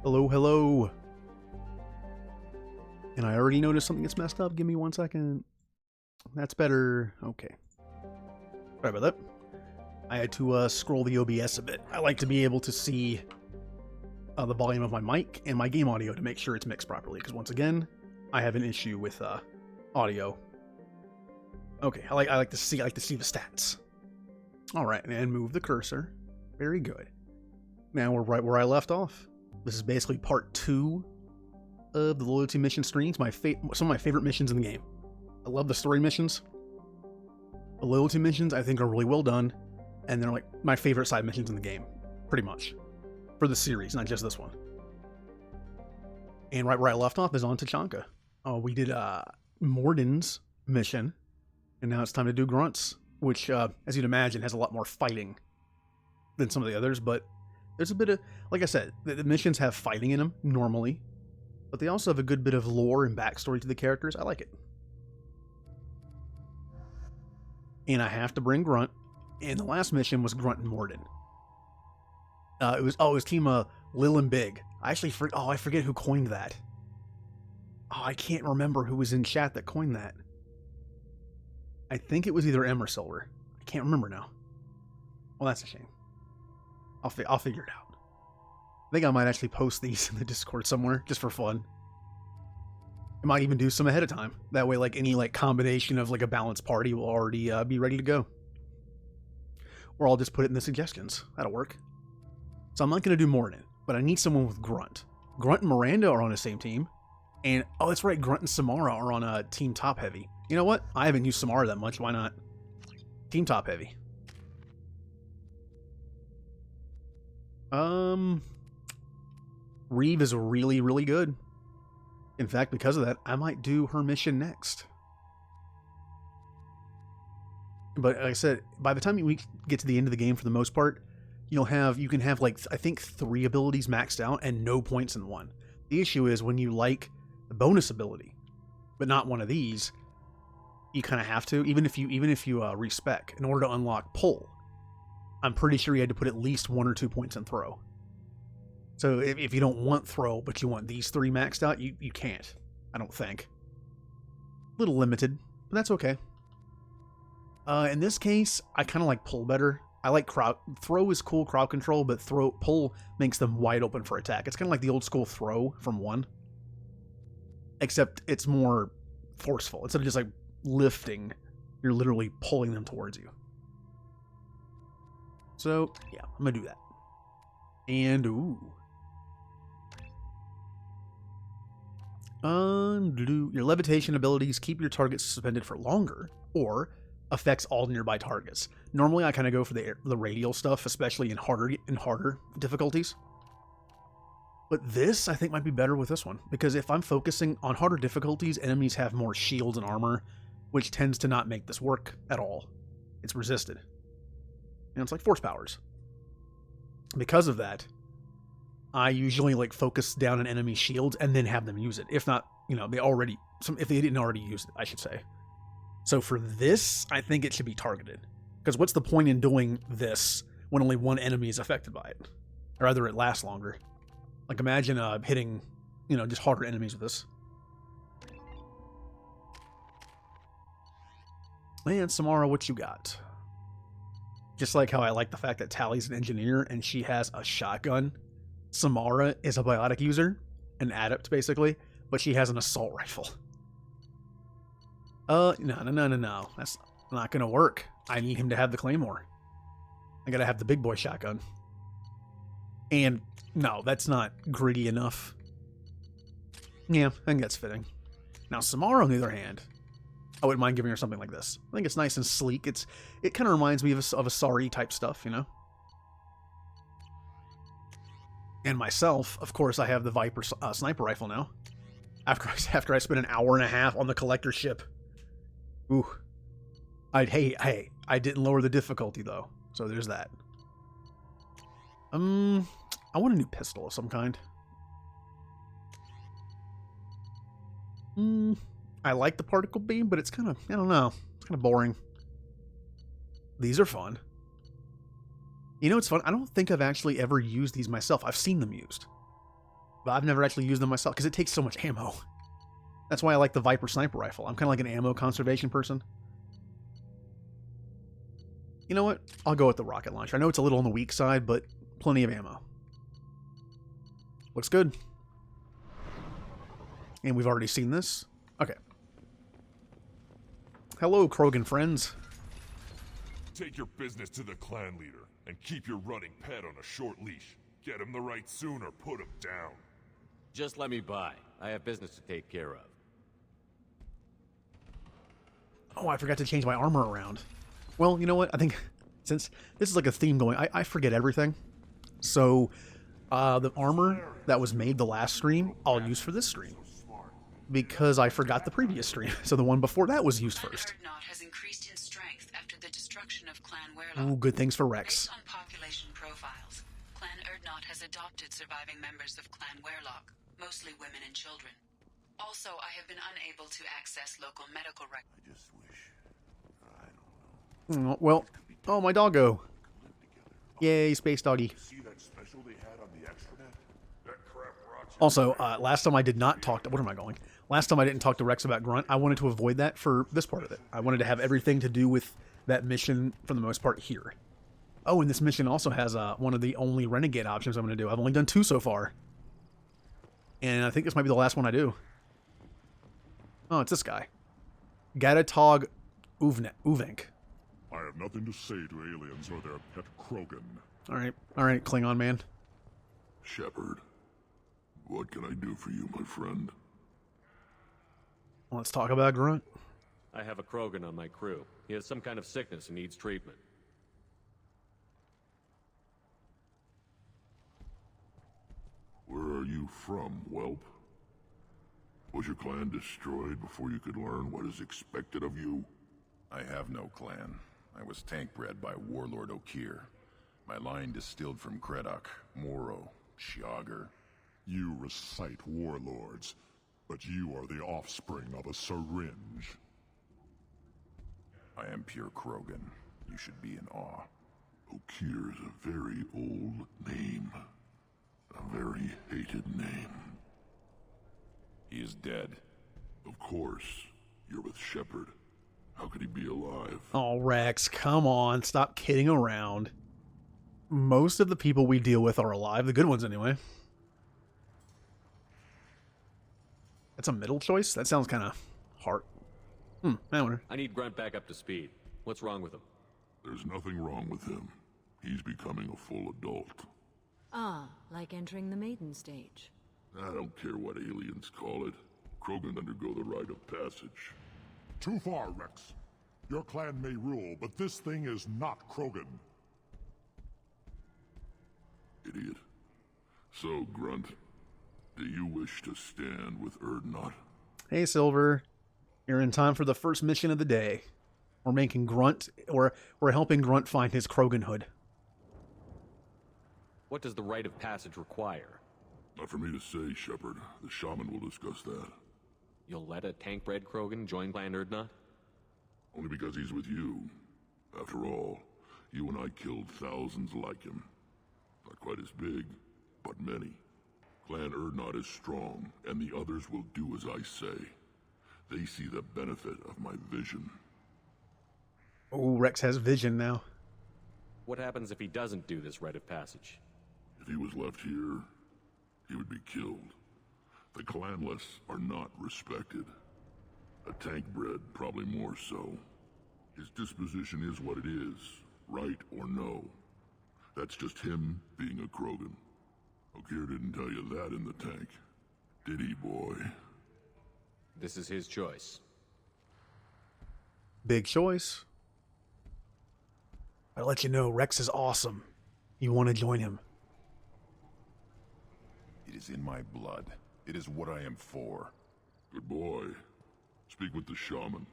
Hello, hello. And I already noticed something gets messed up. Give me 1 second. That's better. Okay. Sorry about that. I had to scroll the OBS a bit. I like to be able to see the volume of my mic and my game audio to make sure it's mixed properly. Because once again, I have an issue with audio. Okay, I like to see the stats. All right, and move the cursor. Very good. Now we're right where I left off. This is basically part 2 of the loyalty mission streams. Some of my favorite missions in the game. I love the story missions. The loyalty missions I think are really well done, and they're like my favorite side missions in the game, pretty much, for the series, not just this one. And right where I left off is on Tachanka. We did Morden's mission, and now it's time to do Grunt's, which, as you'd imagine, has a lot more fighting than some of the others, but there's a bit of, like I said, the missions have fighting in them, normally, but they also have a good bit of lore and backstory to the characters. I like it. And I have to bring Grunt, and the last mission was Grunt and Morden. It was Team Lil and Big. I forget who coined that. Oh, I can't remember who was in chat that coined that. I think it was either M or Silver. I can't remember now. Well, that's a shame. I'll figure it out. I think I might actually post these in the Discord somewhere, just for fun. I might even do some ahead of time. That way, like, any combination of a balanced party will already be ready to go. Or I'll just put it in the suggestions. That'll work. So I'm not going to do Morden, but I need someone with Grunt. Grunt and Miranda are on the same team. And, oh, that's right, Grunt and Samara are on Team Top Heavy. You know what? I haven't used Samara that much. Why not? Team Top Heavy. Reeve is really, really good. In fact, because of that, I might do her mission next. But like I said, by the time we get to the end of the game, for the most part, you can have I think 3 abilities maxed out and no points in one. The issue is when you like the bonus ability, but not one of these, you kind of have to, even if you respec in order to unlock pull. I'm pretty sure you had to put at least 1 or 2 points in throw. So if you don't want throw, but you want these 3 maxed out, you can't. I don't think. A little limited, but that's okay. In this case, I kind of like pull better. I like crowd. Throw is cool, crowd control, but pull makes them wide open for attack. It's kind of like the old school throw from 1. Except it's more forceful. Instead of just lifting, you're literally pulling them towards you. So, yeah, I'm going to do that. And, ooh. Your levitation abilities keep your targets suspended for longer, or affects all nearby targets. Normally, I kind of go for the radial stuff, especially in harder difficulties. But this, I think, might be better with this one, because if I'm focusing on harder difficulties, enemies have more shields and armor, which tends to not make this work at all. It's resisted. And it's like force powers. Because of that, I usually focus down an enemy's shields and then have them use it. If not, if they didn't already use it, I should say. So for this, I think it should be targeted. Because what's the point in doing this when only one enemy is affected by it? Or rather, it lasts longer. Imagine hitting, just harder enemies with this. And Samara, what you got? Just like how I like the fact that Tally's an engineer and she has a shotgun. Samara is a biotic user, an adept basically, but she has an assault rifle. No. That's not gonna work. I need him to have the claymore. I gotta have the big boy shotgun. And no, that's not gritty enough. Yeah, I think that's fitting. Now Samara, on the other hand, I wouldn't mind giving her something like this. I think it's nice and sleek. It kind of reminds me of a Sari type stuff, And myself, of course, I have the Viper sniper rifle now. After I spent an hour and a half on the collector ship. Ooh. Hey, I didn't lower the difficulty though, so there's that. I want a new pistol of some kind. I like the particle beam, but it's kind of, I don't know, it's kind of boring. These are fun. You know, it's fun. I don't think I've actually ever used these myself. I've seen them used. but I've never actually used them myself because it takes so much ammo. That's why I like the Viper sniper rifle. I'm kind of like an ammo conservation person. You know what? I'll go with the rocket launcher. I know it's a little on the weak side, but plenty of ammo. Looks good. And we've already seen this. Okay. Hello, Krogan friends. Take your business to the clan leader and keep your running pet on a short leash. Get him the right soon or put him down. Just let me by. I have business to take care of. Oh, I forgot to change my armor around. Well, you know what? I think since this is like a theme going, I forget everything. So, the armor that was made the last stream, I'll use for this stream. Because I forgot the previous stream. So the one before that was used first. Has increased in strength after the destruction of Clan Werlock. Ooh, good things for Rex. Based on population profiles, Clan Erdnot has adopted surviving members of Clan Werlock, mostly women and children. Also, I have been unable to access local medical records. I just wish... I don't know. Oh, well, oh, my doggo. Yay, space doggy. See that special they had on the extranet? That crap rots. Also, last time I did not talk to... What am I going? Last time I didn't talk to Rex about Grunt. I wanted to avoid that for this part of it. I wanted to have everything to do with that mission, for the most part, here. Oh, and this mission also has one of the only Renegade options I'm going to do. I've only done 2 so far. And I think this might be the last one I do. Oh, it's this guy. Gatatog Uvenk. I have nothing to say to aliens or their pet Krogan. Alright, Klingon man. Shepard, what can I do for you, my friend? Let's talk about Grunt. I have a Krogan on my crew. He has some kind of sickness and needs treatment. Where are you from, whelp? Was your clan destroyed before you could learn what is expected of you? I have no clan. I was tank bred by Warlord Okir. My line distilled from Kredok, Moro, Shiagar. You recite warlords, but you are the offspring of a syringe. I am pure Krogan. You should be in awe. Okir is a very old name. A very hated name. He is dead. Of course. You're with Shepard. How could he be alive? Oh, Rex, come on. Stop kidding around. Most of the people we deal with are alive. The good ones, anyway. That's a middle choice? That sounds kind of hard. I wonder. I need Grunt back up to speed. What's wrong with him? There's nothing wrong with him. He's becoming a full adult. Ah, like entering the maiden stage. I don't care what aliens call it. Krogan undergo the rite of passage. Too far, Rex. Your clan may rule, but this thing is not Krogan. Idiot. So, Grunt, do you wish to stand with Erdnot? Hey, Silver. You're in time for the first mission of the day. We're making Grunt, or we're helping Grunt find his Krogan hood. What does the rite of passage require? Not for me to say, Shepard. The shaman will discuss that. You'll let a tank-bred Krogan join Clan Erdnot? Only because he's with you. After all, you and I killed thousands like him. Not quite as big, but many. Clan Erdnot is strong, and the others will do as I say. They see the benefit of my vision. Oh, Rex has vision now. What happens if he doesn't do this rite of passage? If he was left here, he would be killed. The clanless are not respected. A tank bred, probably more so. His disposition is what it is, right or no. That's just him being a Krogan. Okir didn't tell you that in the tank, did he, boy? This is his choice. Big choice. I'll let you know, Rex is awesome. You want to join him. It is in my blood. It is what I am for. Good boy. Speak with the shaman.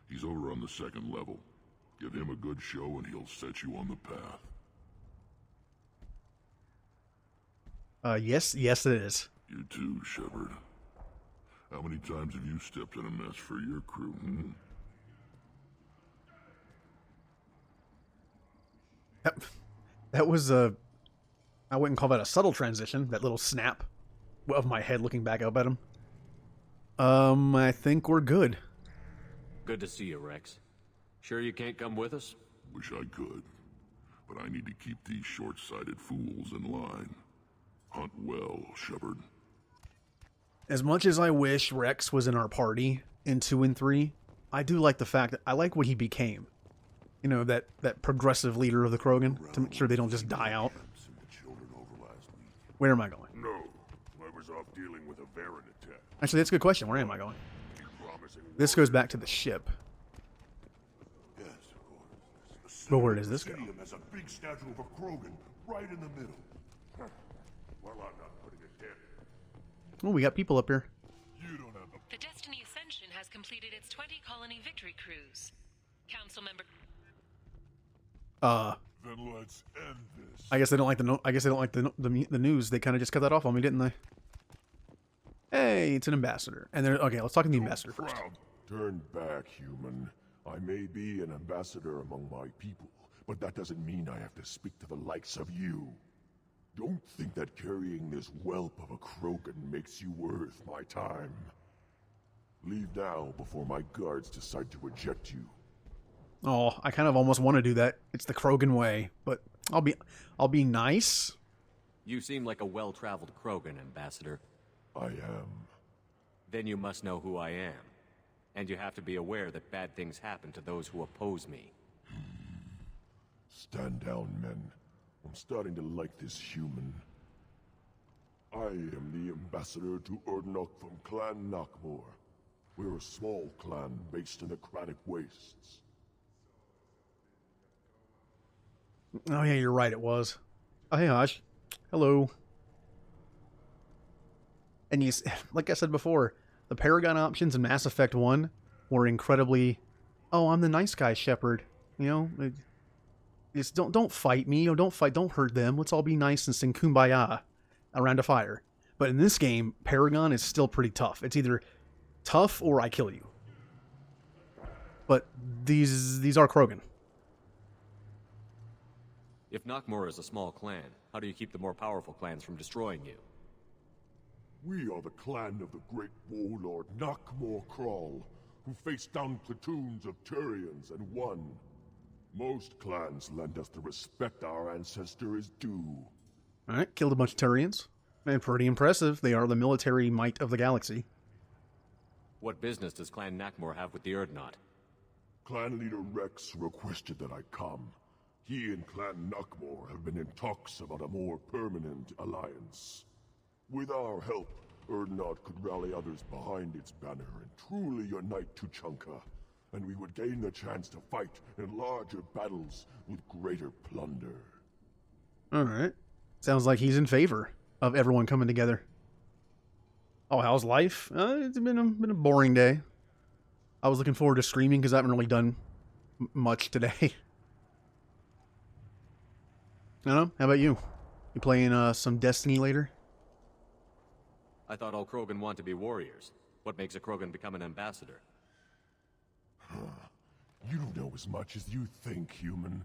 He's over on the 2nd level. Give him a good show and he'll set you on the path. Yes, it is. You too, Shepard. How many times have you stepped in a mess for your crew, That was I wouldn't call that a subtle transition, that little snap. of my head looking back up at him. I think we're good. Good to see you, Rex. Sure you can't come with us? Wish I could, but I need to keep these short-sighted fools in line. Hunt well, Shepard. As much as I wish Rex was in our party in 2 and 3, I do like the fact that I like what he became. You know, that progressive leader of the Krogan, to make sure they don't just die out. Where am I going? No, I was off dealing with a Baron attack. Actually, that's a good question. Where am I going? This goes back to the ship. Yes, of course. But where does this go? Has a big statue of a Krogan right in the middle. Well, I'm not putting it down. Oh, we got people up here. You don't have The Destiny Ascension has completed its 20-colony victory cruise. Council member... Then let's end this. I guess they don't like the news. They kind of just cut that off on me, didn't they? Hey, it's an ambassador. And they're okay. Let's talk to the ambassador first. Turn back, human. I may be an ambassador among my people, but that doesn't mean I have to speak to the likes of you. Don't think that carrying this whelp of a Krogan makes you worth my time. Leave now before my guards decide to eject you. Oh, I kind of almost want to do that. It's the Krogan way, but I'll be nice. You seem like a well-traveled Krogan, Ambassador. I am. Then you must know who I am. And you have to be aware that bad things happen to those who oppose me. Stand down, men. I'm starting to like this human. I am the ambassador to Urdnok from Clan Nakmor. We're a small clan based in the Kratic Wastes. Oh yeah, you're right. It was. Oh hey, Haj. Hello. And you, like I said before, the Paragon options in Mass Effect 1 were incredibly. Oh, I'm the nice guy, Shepard. You know, just don't fight me. Or don't hurt them. Let's all be nice and sing Kumbaya around a fire. But in this game, Paragon is still pretty tough. It's either tough or I kill you. But these are Krogan. If Nakmor is a small clan, how do you keep the more powerful clans from destroying you? We are the clan of the great warlord Nakmor Krall, who faced down platoons of Turians and won. Most clans lend us the respect our ancestor is due. Alright, killed a bunch of Turians. And pretty impressive. They are the military might of the galaxy. What business does Clan Nakmor have with the Urdnot? Clan leader Rex requested that I come. He and Clan Nakmor have been in talks about a more permanent alliance. With our help, Urdnot could rally others behind its banner and truly unite Tuchanka, and we would gain the chance to fight in larger battles with greater plunder. Alright. Sounds like he's in favor of everyone coming together. Oh, how's life? It's been a boring day. I was looking forward to streaming because I haven't really done much today. I don't know. How about you? You playing some Destiny later? I thought all Krogan want to be warriors. What makes a Krogan become an ambassador? You don't know as much as you think, human.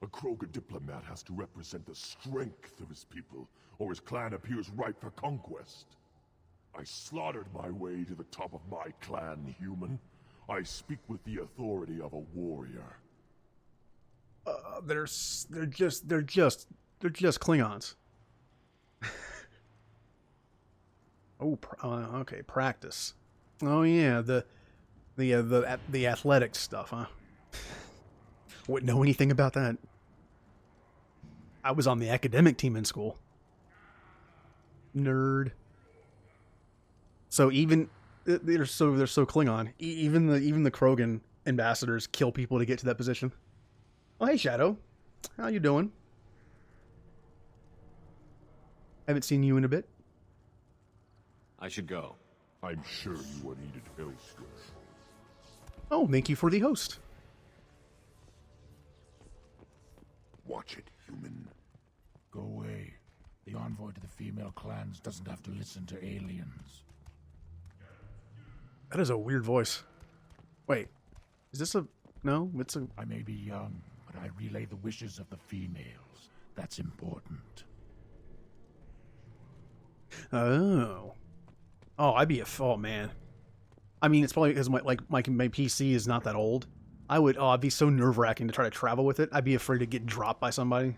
A Krogan diplomat has to represent the strength of his people, or his clan appears ripe for conquest. I slaughtered my way to the top of my clan, human. I speak with the authority of a warrior. They're just Klingons. Oh, okay, practice. Oh yeah, the athletic stuff, huh? Wouldn't know anything about that. I was on the academic team in school. Nerd. So even they're so Klingon. Even the Krogan ambassadors kill people to get to that position. Oh hey Shadow, how you doing? Haven't seen you in a bit. I should go. I'm sure you are needed elsewhere. Oh, thank you for the host. Watch it, human. Go away. The envoy to the female clans doesn't have to listen to aliens. That is a weird voice. Wait, is this a... No, it's a... I may be young, but I relay the wishes of the females. That's important. Oh. Oh, oh man. I mean, it's probably because my PC is not that old. It'd be so nerve-wracking to try to travel with it. I'd be afraid to get dropped by somebody.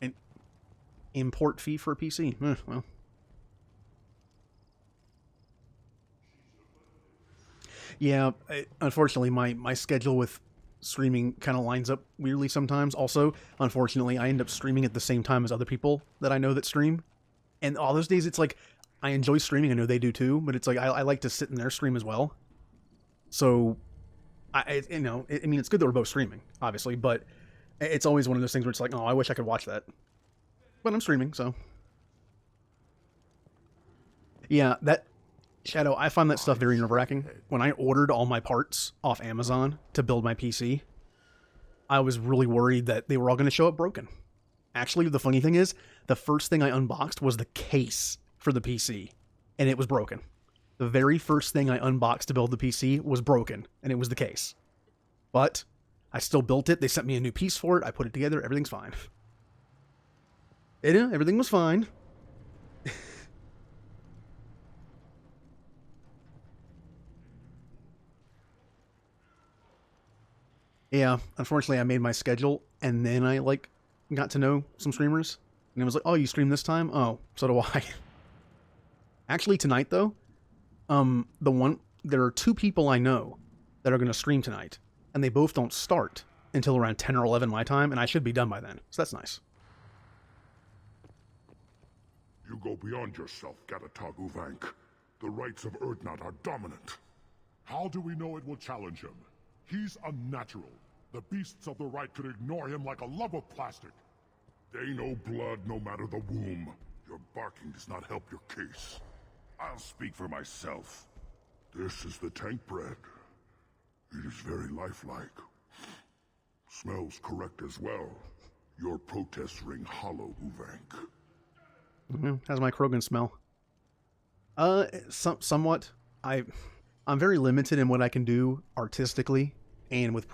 An import fee for a PC? Well. Yeah, unfortunately, my schedule with streaming kind of lines up weirdly sometimes. Also, unfortunately, I end up streaming at the same time as other people that I know that stream. And all those days, it's like, I enjoy streaming. I know they do too, but it's like, I like to sit in their stream as well. So, I mean, it's good that we're both streaming, obviously, but it's always one of those things where it's like, oh, I wish I could watch that. But I'm streaming, so. Yeah, Shadow, I find that stuff very nerve-wracking. When I ordered all my parts off Amazon to build my PC, I was really worried that they were all going to show up broken. Actually, the funny thing is, the first thing I unboxed was the case for the PC, and it was broken. The very first thing I unboxed to build the PC was broken, and it was the case. But I still built it. They sent me a new piece for it. I put it together. Everything's fine. Everything was fine. Yeah, unfortunately, I made my schedule, and then I, got to know some streamers, and it was like, oh, you stream this time? Oh, so do I. Actually, tonight, though, there are 2 people I know that are going to stream tonight, and they both don't start until around 10 or 11 my time, and I should be done by then, so that's nice. You go beyond yourself, Gatatog Uvank. The rights of Urdnot are dominant. How do we know it will challenge him? He's unnatural. The beasts of the Rite could ignore him like a lump of plastic. They know blood no matter the womb. Your barking does not help your case. I'll speak for myself. This is the tank bread. It is very lifelike. Smells correct as well. Your protests ring hollow, Uvank. How's my Krogan smell? Somewhat. I'm very limited in what I can do artistically and with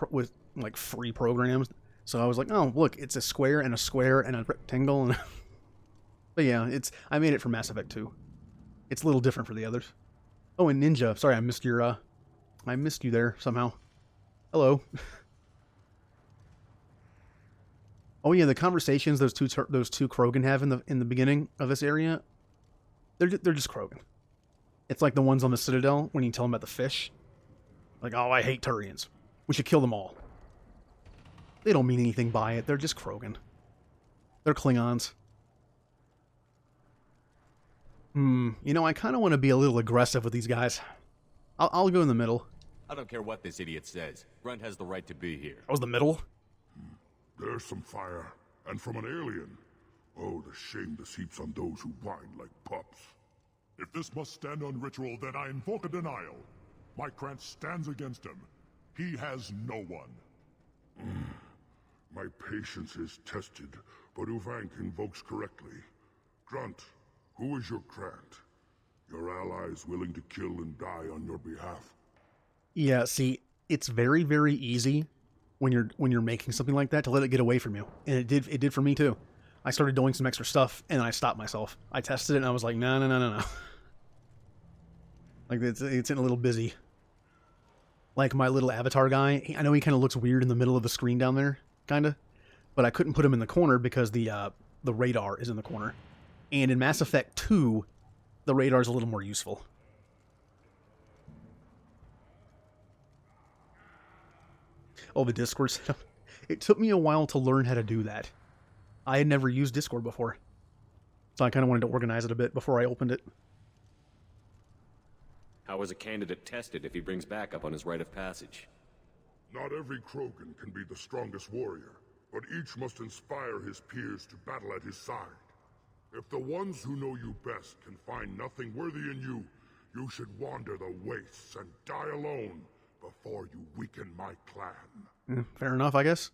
like free programs. So I was like, oh, look, it's a square and a rectangle. And but yeah, I made it for Mass Effect 2. It's a little different for the others. Oh, and Ninja. Sorry, I missed you there somehow. Hello. Oh yeah, the conversations those two Krogan have in the beginning of this area, they're just Krogan. It's like the ones on the Citadel when you tell them about the fish. Like, oh, I hate Turians. We should kill them all. They don't mean anything by it. They're just Krogan. They're Klingons. I kind of want to be a little aggressive with these guys. I'll go in the middle. I don't care what this idiot says. Grunt has the right to be here. I was the middle? There's some fire, and from an alien. Oh, the shame this heaps on those who whine like pups. If this must stand on ritual, then I invoke a denial. My Krantz stands against him. He has no one. My patience is tested, but Uvank invokes correctly. Grunt, who is your Krant? Your allies willing to kill and die on your behalf? Yeah, see, it's very, very easy when you're making something like that to let it get away from you. And it did for me too. I started doing some extra stuff and I stopped myself. I tested it and I was like, no. Like it's getting a little busy. Like my little avatar guy, I know he kind of looks weird in the middle of the screen down there, kind of. But I couldn't put him in the corner because the radar is in the corner. And in Mass Effect 2, the radar is a little more useful. Oh, the Discord setup. It took me a while to learn how to do that. I had never used Discord before. So I kind of wanted to organize it a bit before I opened it. How is a candidate tested if he brings backup on his rite of passage? Not every Krogan can be the strongest warrior, but each must inspire his peers to battle at his side. If the ones who know you best can find nothing worthy in you, you should wander the wastes and die alone before you weaken my clan. Fair enough, I guess.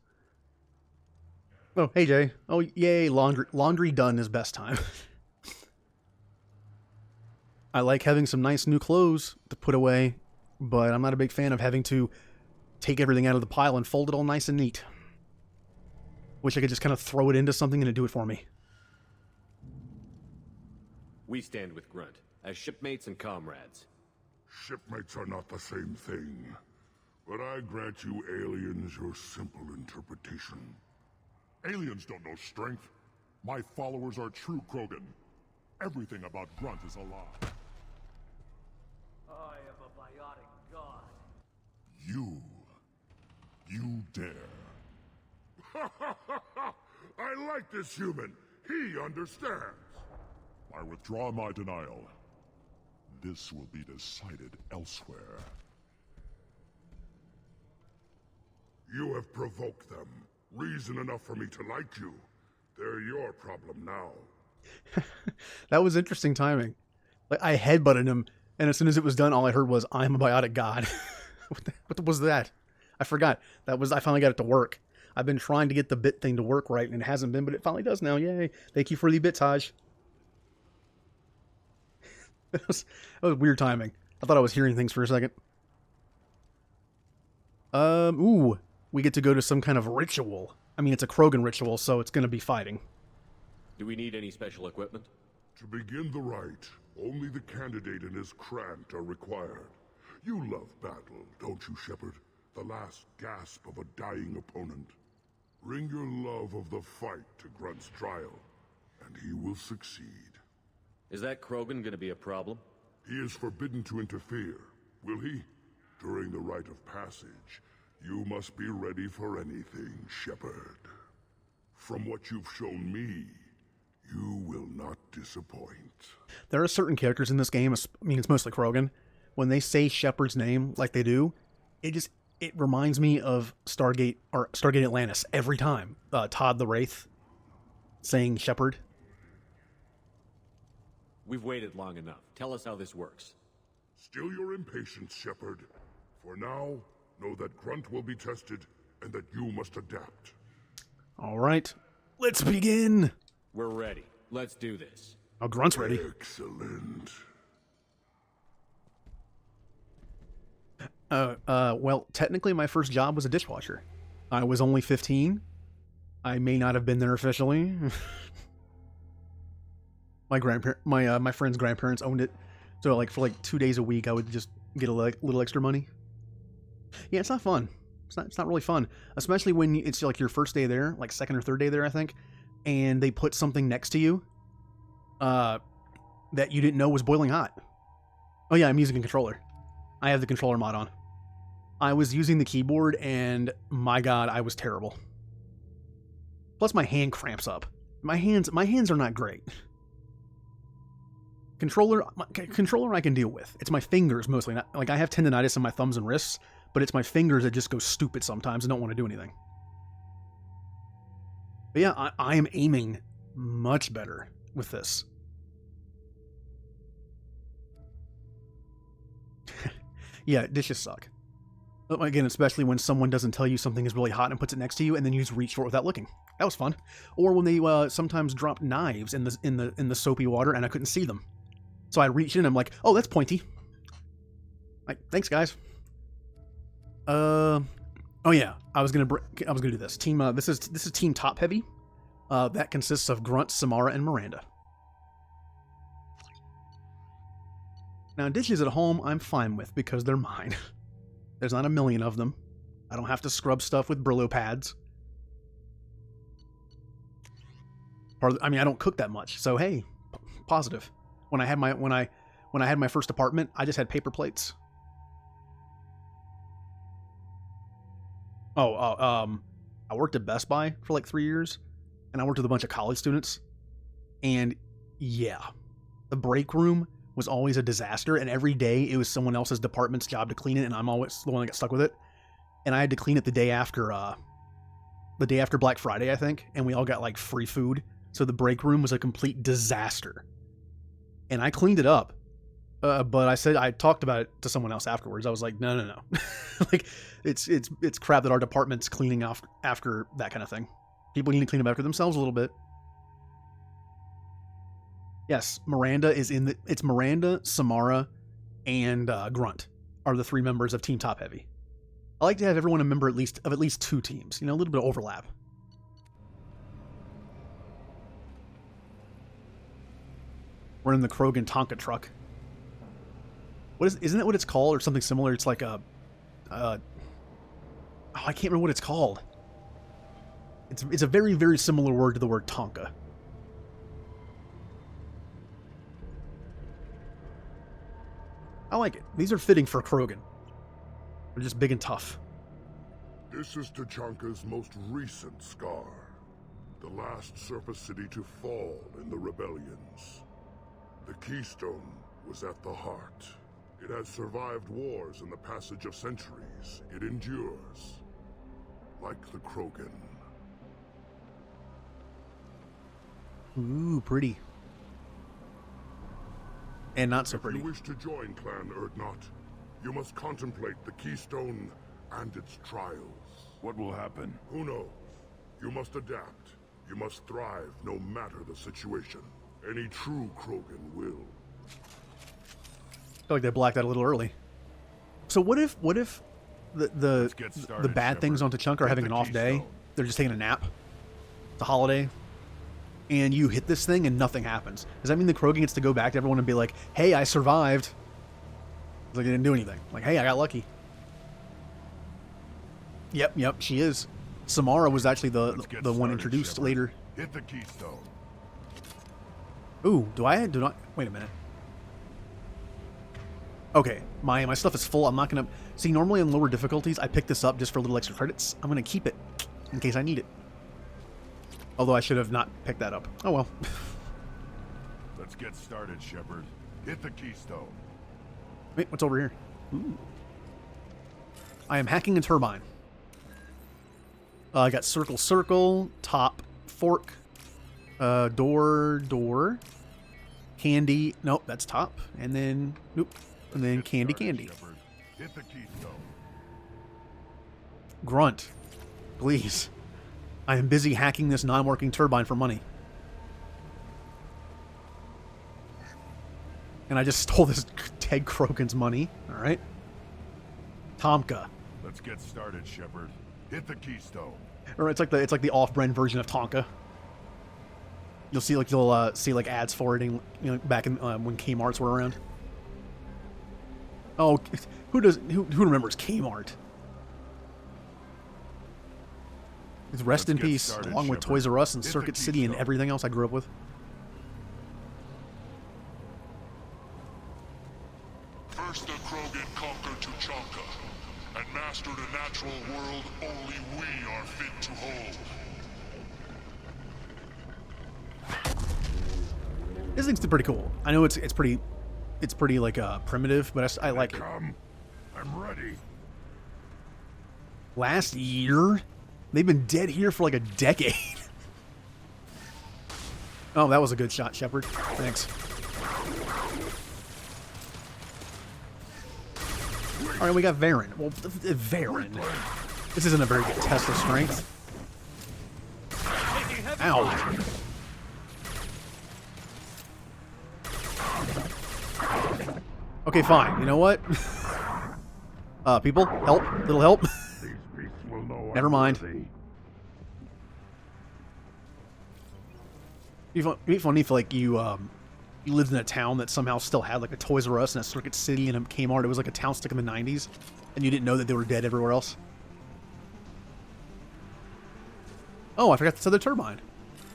Oh, hey Jay. Oh, yay, laundry done is best time. I like having some nice new clothes to put away, but I'm not a big fan of having to take everything out of the pile and fold it all nice and neat. Wish I could just kind of throw it into something and it'd do it for me. We stand with Grunt, as shipmates and comrades. Shipmates are not the same thing. But I grant you aliens your simple interpretation. Aliens don't know strength. My followers are true Krogan. Everything about Grunt is a lie. I am a biotic god. You dare. I like this human. He understands. I withdraw my denial. This will be decided elsewhere. You have provoked them. Reason enough for me to like you. They're your problem now. That was interesting timing. Like, I headbutted him, and as soon as it was done, all I heard was, "I'm a biotic god." What was that? I forgot. I finally got it to work. I've been trying to get the bit thing to work right, and it hasn't been, but it finally does now. Yay. Thank you for the bitage. That was weird timing. I thought I was hearing things for a second. Ooh. We get to go to some kind of ritual. I mean, it's a Krogan ritual, so it's going to be fighting. Do we need any special equipment? To begin the rite, only the candidate and his Krant are required. You love battle, don't you, Shepard? The last gasp of a dying opponent. Bring your love of the fight to Grunt's trial, and he will succeed. Is that Krogan gonna be a problem? He is forbidden to interfere, will he? During the rite of passage, you must be ready for anything, Shepard. From what you've shown me, you will not disappoint. There are certain characters in this game, I mean, it's mostly Krogan. When they say Shepard's name like they do, it reminds me of Stargate Atlantis every time. Todd the Wraith saying Shepard. We've waited long enough. Tell us how this works. Still your impatience, Shepard. For now, know that Grunt will be tested and that you must adapt. All right, let's begin. We're ready. Let's do this. Oh, Grunt's ready. Excellent. Well, technically my first job was a dishwasher. I was only 15. I may not have been there officially. My friend's grandparents owned it. So like for 2 days a week, I would just get a little extra money. Yeah, it's not fun. It's not really fun, especially when it's like your first day there, like second or third day there, I think, and they put something next to you that you didn't know was boiling hot. Oh yeah, I'm using a controller. I have the controller mod on. I was using the keyboard, and my god, I was terrible. Plus, my hand cramps up. My hands are not great. Controller I can deal with. It's my fingers mostly. Not, like I have tendonitis in my thumbs and wrists, but it's my fingers that just go stupid sometimes and don't want to do anything. But yeah, I am aiming much better with this. Yeah, dishes suck. Again, especially when someone doesn't tell you something is really hot and puts it next to you, and then you just reach for it without looking. That was fun. Or when they sometimes drop knives in the soapy water and I couldn't see them, so I reached in and I'm like, oh, that's pointy. Like, thanks, guys. Oh yeah, I was gonna do this team. This is team top heavy. That consists of Grunt, Samara, and Miranda. Now, dishes at home, I'm fine with because they're mine. There's not a million of them. I don't have to scrub stuff with Brillo pads. I mean, I don't cook that much, so hey, positive. When I had my first apartment, I just had paper plates. I worked at Best Buy for 3 years, and I worked with a bunch of college students. And yeah, the break room was always a disaster, and every day it was someone else's department's job to clean it, and I'm always the one that got stuck with it. And I had to clean it the day after Black Friday, I think, and we all got free food. So the break room was a complete disaster. And I cleaned it up. But I talked about it to someone else afterwards. I was like, no. It's crap that our department's cleaning off after that kind of thing. People need to clean up after themselves a little bit. Yes, it's Miranda, Samara, and Grunt are the three members of Team Top Heavy. I like to have everyone a member of at least two teams. A little bit of overlap. We're in the Krogan Tonka truck. Isn't that what it's called, or something similar? It's like a, oh, I can't remember what it's called. It's a very, very similar word to the word Tonka. I like it. These are fitting for Krogan. They're just big and tough. This is Tachanka's most recent scar. The last surface city to fall in the rebellions. The Keystone was at the heart. It has survived wars and the passage of centuries. It endures. Like the Krogan. Ooh, pretty. And not so pretty. If you wish to join Clan Urdnot, you must contemplate the Keystone and its trials. What will happen? Who knows? You must adapt. You must thrive no matter the situation. Any true Krogan will. I feel like they blacked out a little early. So what if the bad things on Tachanka are having an off day? They're just taking a nap. It's a holiday. And you hit this thing and nothing happens. Does that mean the Krogan gets to go back to everyone and be like, hey, I survived? It's like they didn't do anything. Like, hey, I got lucky. Yep, she is. Samara was actually the one introduced Shepard. later. Hit the keystone. Ooh, do not wait a minute. Okay, my stuff is full. I'm not gonna see. Normally on lower difficulties, I pick this up just for a little extra credits. I'm gonna keep it in case I need it. Although I should have not picked that up. Oh well. Let's get started, Shepard. Hit the keystone. Wait, what's over here? Ooh. I am hacking a turbine. I got circle, top, fork, door, candy. Nope, that's top. And then, nope. And then candy. Hit the keystone. Grunt, please. I am busy hacking this non-working turbine for money. And I just stole this Ted Krogan's money. All right. Tomka. Let's get started, Shepard. Hit the keystone. Or it's like the off-brand version of Tonka. You'll see like ads for it, back in when Kmart's were around. Oh, who remembers Kmart? It's rest in peace, along with Toys R Us and Circuit City and everything else I grew up with. First the Krogan conquered Tachanka and mastered a natural world only we are fit to hold. This thing's pretty cool. I know it's pretty like primitive, but I like it. Come. I'm ready. Last year, they've been dead here for like a decade. Oh, that was a good shot, Shepard. Thanks. All right, we got Varen. Well, Varen. This isn't a very good test of strength. Ow. Okay, fine. You know what? People, help. Little help. Never mind. It'd be funny if like you lived in a town that somehow still had like a Toys R Us and a Circuit City and a Kmart. It was like a town stuck in the 90s, and you didn't know that they were dead everywhere else. Oh, I forgot to set the turbine.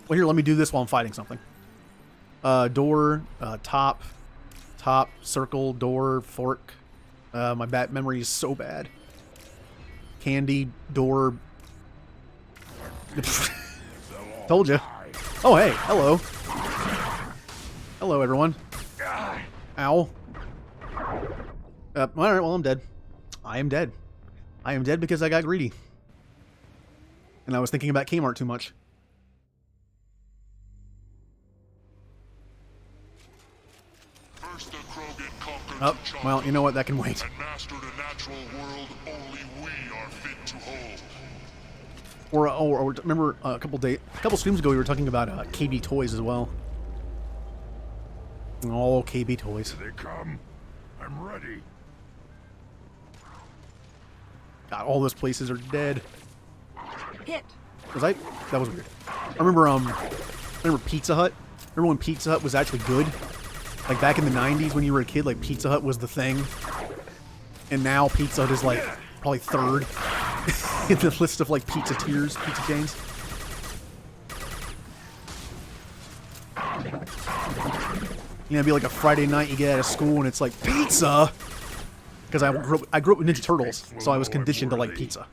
Well, here, let me do this while I'm fighting something. Door, top, circle, door, fork. My bad memory is so bad. Candy, door. Told you. Oh, hey, hello. Hello, everyone. Ow. All right, well, I'm dead. I am dead. I am dead because I got greedy. And I was thinking about Kmart too much. First the Krogan conquered Oh, well, you know what? That can wait. and mastered a natural world only we are fit to hold. Or remember a couple streams ago we were talking about KB Toys as well. All KB Toys. They come. I'm ready. God, all those places are dead. Hit. That was weird. I remember Pizza Hut. Remember when Pizza Hut was actually good? Like back in the 90s when you were a kid, like Pizza Hut was the thing. And now Pizza Hut is like probably third in the list of like pizza tiers, pizza chains. You know, it'd be like a Friday night you get out of school and it's like pizza. Because I grew up with Ninja Turtles, so I was conditioned to like pizza. I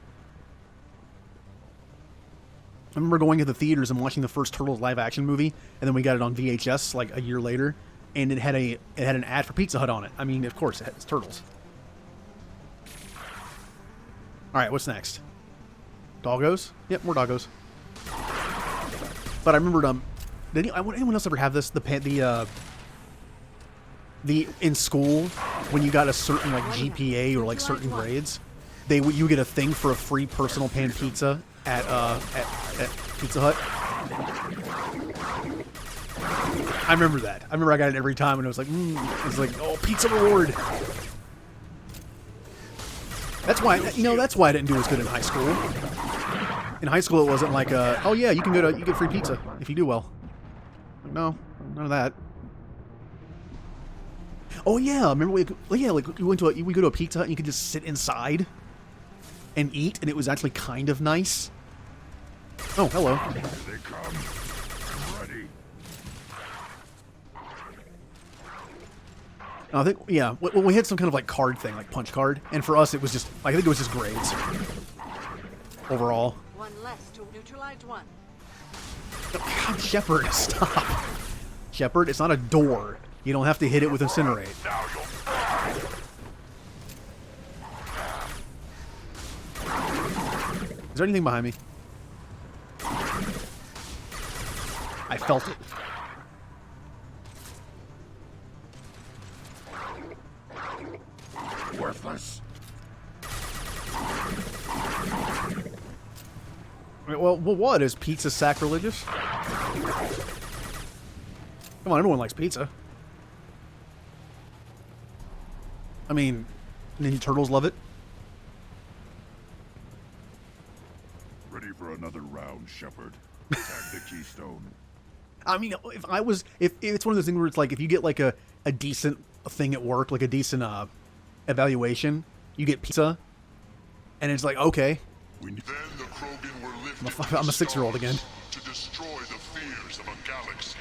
remember going to the theaters and watching the first Turtles live action movie, and then we got it on VHS like a year later, and it had an ad for Pizza Hut on it. I mean, of course, it's Turtles. All right, what's next? Doggos? Yep, more doggos. But I remembered, did anyone else ever have this? The in school, when you got a certain like GPA or like certain grades, you get a thing for a free personal pan pizza at Pizza Hut. I remember that. I remember I got it every time, and it was like, oh, pizza reward. That's why, that's why I didn't do as good in high school. In high school, it wasn't like, oh yeah, you get free pizza if you do well. No, none of that. Oh yeah, remember we go to a Pizza Hut and you could just sit inside and eat, and it was actually kind of nice. Oh, hello. Here they come. I'm ready. I think, yeah, we had some kind of like card thing, like punch card, and for us it was just, I think it was just grades overall. One less to neutralize one. God, Shepard, stop. Shepard, it's not a door. You don't have to hit it with Incinerate. Is there anything behind me? I felt it. Worthless. Well, what? Is pizza sacrilegious? Come on, everyone likes pizza. I mean, Ninja Turtles love it. Ready for another round, Shepard. Tag the keystone. I mean, if it's one of those things where it's like, if you get like a decent thing at work, like a decent evaluation, you get pizza, and it's like, okay. Then the Krogan were lifted I'm a 6-year-old again. to destroy the fears of a galaxy.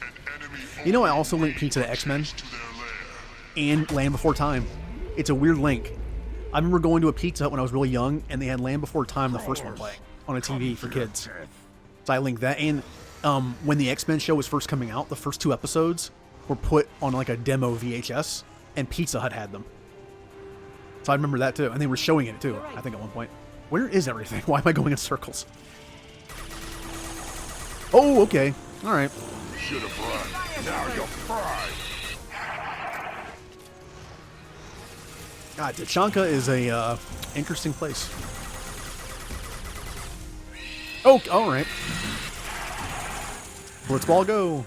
An enemy You know, I also link pizza to X-Men to their lair. and Land Before Time. It's a weird link. I remember going to a Pizza Hut when I was really young, and they had Land Before Time, the first one, playing on a TV for kids. So I linked that. And when the X-Men show was first coming out, the first 2 episodes were put on like a demo VHS, and Pizza Hut had them. So I remember that too. And they were showing it too, I think, at one point. Where is everything? Why am I going in circles? Oh, okay. All right. Should have run. Now you'll fry. God, Tachanka is a interesting place. Oh, all right. Blitzball, go.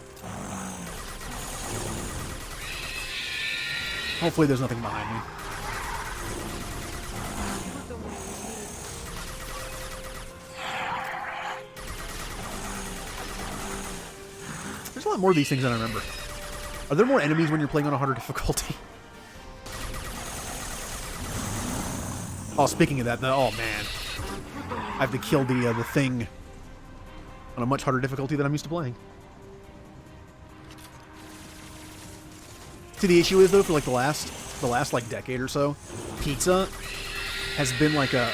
Hopefully there's nothing behind me. There's a lot more of these things than I remember. Are there more enemies when you're playing on a harder difficulty? Oh, speaking of that, oh man. I have to kill the thing on a much harder difficulty than I'm used to playing. See, the issue is though, for like the last like decade or so, pizza has been like a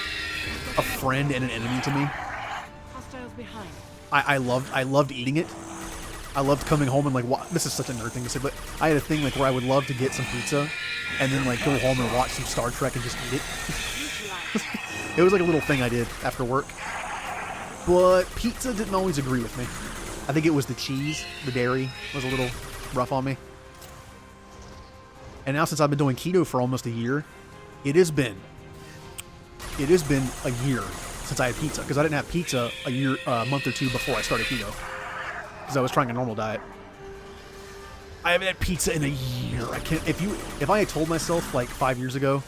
friend and an enemy to me. Hostiles behind. I loved eating it. I loved coming home and like this is such a nerd thing to say, but I had a thing like where I would love to get some pizza and then like go home and watch some Star Trek and just eat it. It was like a little thing I did after work. But pizza didn't always agree with me. I think it was the cheese, the dairy was a little rough on me. And now since I've been doing keto for almost a year, it has been a year since I had pizza, because I didn't have pizza a month or 2 before I started keto, because I was trying a normal diet. I haven't had pizza in a year. I can't. If I had told myself like 5 years ago,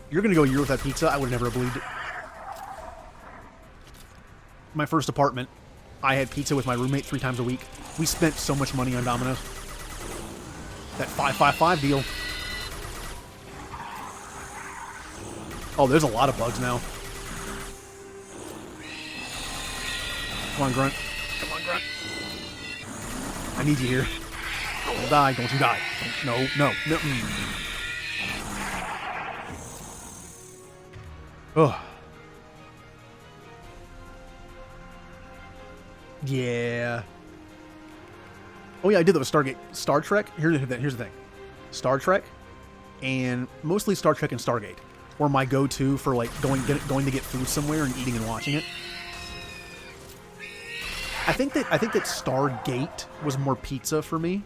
you're gonna go a year without pizza, I would have never believed it. My first apartment, I had pizza with my roommate 3 times a week. We spent so much money on Domino's. That 555 deal. Oh, there's a lot of bugs now. Come on, Grunt. Come on, Grunt. I need you here. Don't die. Don't you die. No, no, no. Oh. Yeah. Oh yeah, I did that with Stargate. Star Trek. Here's the thing. Star Trek, and mostly Star Trek and Stargate were my go-to for like going to get food somewhere and eating and watching it. I think that Stargate was more pizza for me,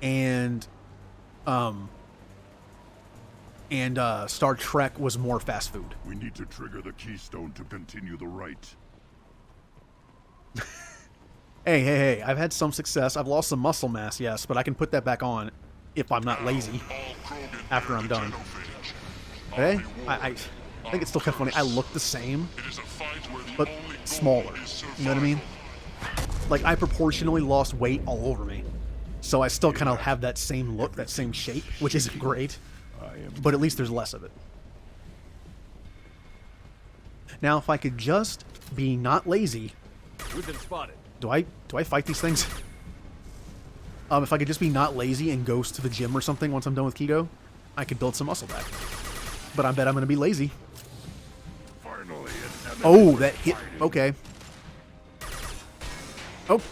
and Star Trek was more fast food. We need to trigger the keystone to continue the Rite. Hey, I've had some success. I've lost some muscle mass, yes, but I can put that back on if I'm not lazy after I'm done. Okay? I think it's still kind of funny. I look the same, but smaller. You know what I mean? Like, I proportionally lost weight all over me. So I still kind of have that same look, that same shape, which isn't great. But at least there's less of it. Now, if I could just be not lazy... We've been spotted. Do I fight these things? If I could just be not lazy and go to the gym or something once I'm done with keto, I could build some muscle back. But I bet I'm going to be lazy. Finally, oh, that hit. Okay.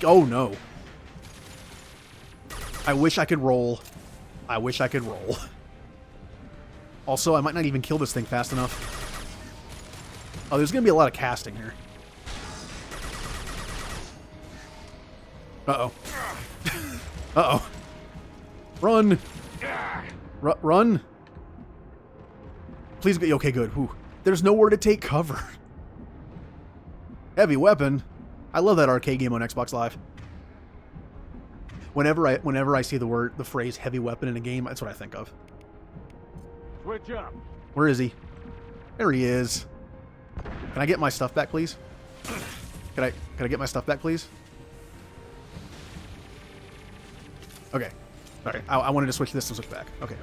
Oh no. I wish I could roll. I wish I could roll. Also, I might not even kill this thing fast enough. Oh, there's going to be a lot of casting here. Uh-oh. Uh-oh. Run! Run! Please be okay, good. Whew. There's nowhere to take cover. Heavy weapon. I love that arcade game on Xbox Live. Whenever I see the phrase heavy weapon in a game, that's what I think of. Switch up. Where is he? There he is. Can I get my stuff back, please? Can I get my stuff back, please? Okay. Sorry. I wanted to switch this and switch back. Okay.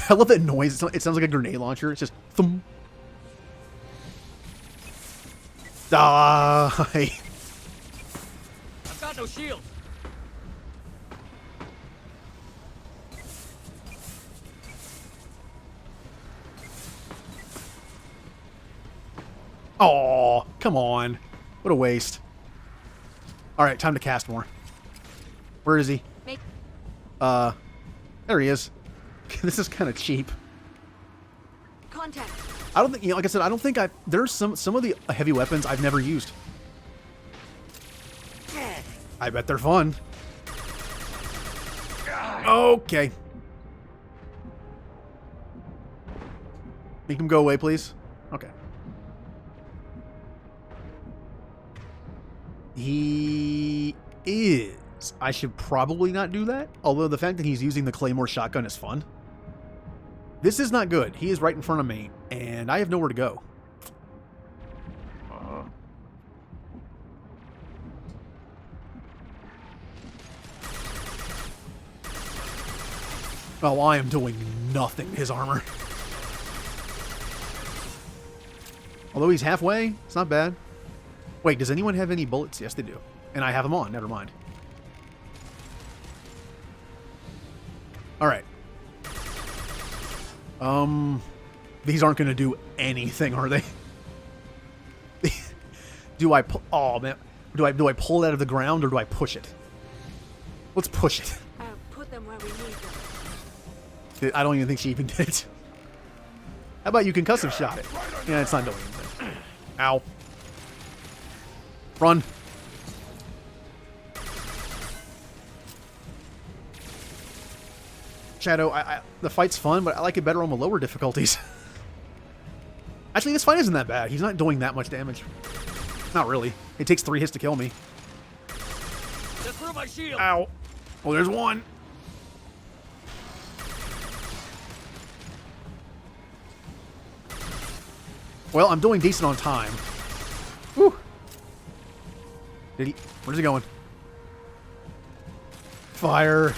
I love that noise. It sounds like a grenade launcher. It's just thump. Die. I've got no shield. Oh, come on. What a waste. Alright, time to cast more. Where is he? There he is. This is kind of cheap. Contact. I don't think, like I said, I don't think there's some of the heavy weapons I've never used. I bet they're fun. Okay. Make him go away, please. Okay. He is. I should probably not do that. Although the fact that he's using the Claymore shotgun is fun. This is not good. He is right in front of me, and I have nowhere to go. Oh, I am doing nothing to his armor. Although he's halfway, it's not bad. Wait, does anyone have any bullets? Yes, they do. And I have them on. Never mind. Alright. These aren't going to do anything, are they? Do I... Oh, man. Do I pull it out of the ground, or do I push it? Let's push it. Put them where we need them. I don't even think she even did it. How about you concussive shot it? Yeah, it's not doing anything. Ow. Run. Shadow, the fight's fun, but I like it better on the lower difficulties. Actually, this fight isn't that bad. He's not doing that much damage. Not really. It takes 3 hits to kill me. Just through my shield. Ow. Oh, there's one. Well, I'm doing decent on time. Whew. Where's he going? Fire.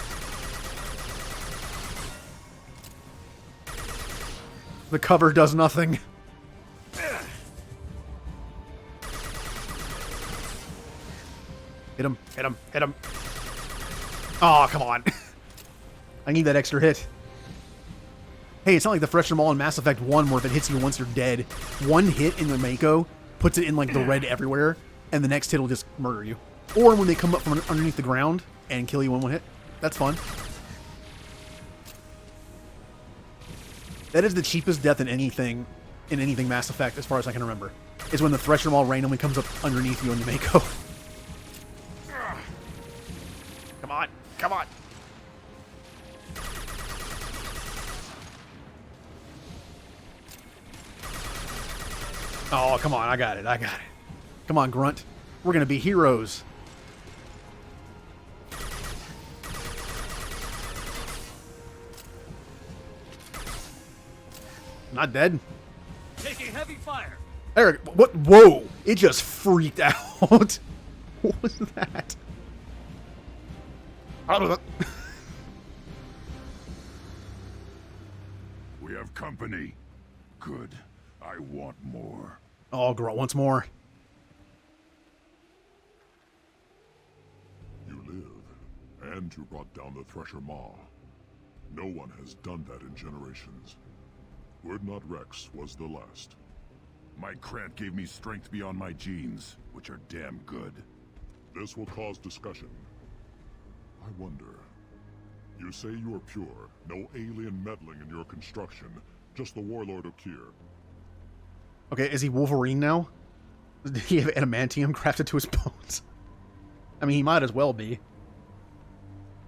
The cover does nothing. Hit him, hit him, hit him. Oh, come on. I need that extra hit. Hey, it's not like the Thresher Maul in Mass Effect 1 where if it hits you once you're dead, one hit in the Mako puts it in like the red everywhere, and the next hit will just murder you. Or when they come up from underneath the ground and kill you in one hit. That's fun. That is the cheapest death in anything Mass Effect, as far as I can remember. Is when the Thresher Maul randomly comes up underneath you in the Mako. Come on, come on. Oh, come on, I got it, I got it. Come on, Grunt. We're gonna be heroes. Not dead. Taking heavy fire. Eric, what? Whoa! It just freaked out. What was that? I don't know. We have company. Good. I want more. Oh, Grunt once more. You live, and you brought down the Thresher Maw. No one has done that in generations. Urdnot Rex was the last. My Krant gave me strength beyond my genes, which are damn good. This will cause discussion. I wonder. You say you are pure, no alien meddling in your construction, just the Warlord Okir. Okay, is he Wolverine now? Did he have adamantium crafted to his bones? I mean, he might as well be.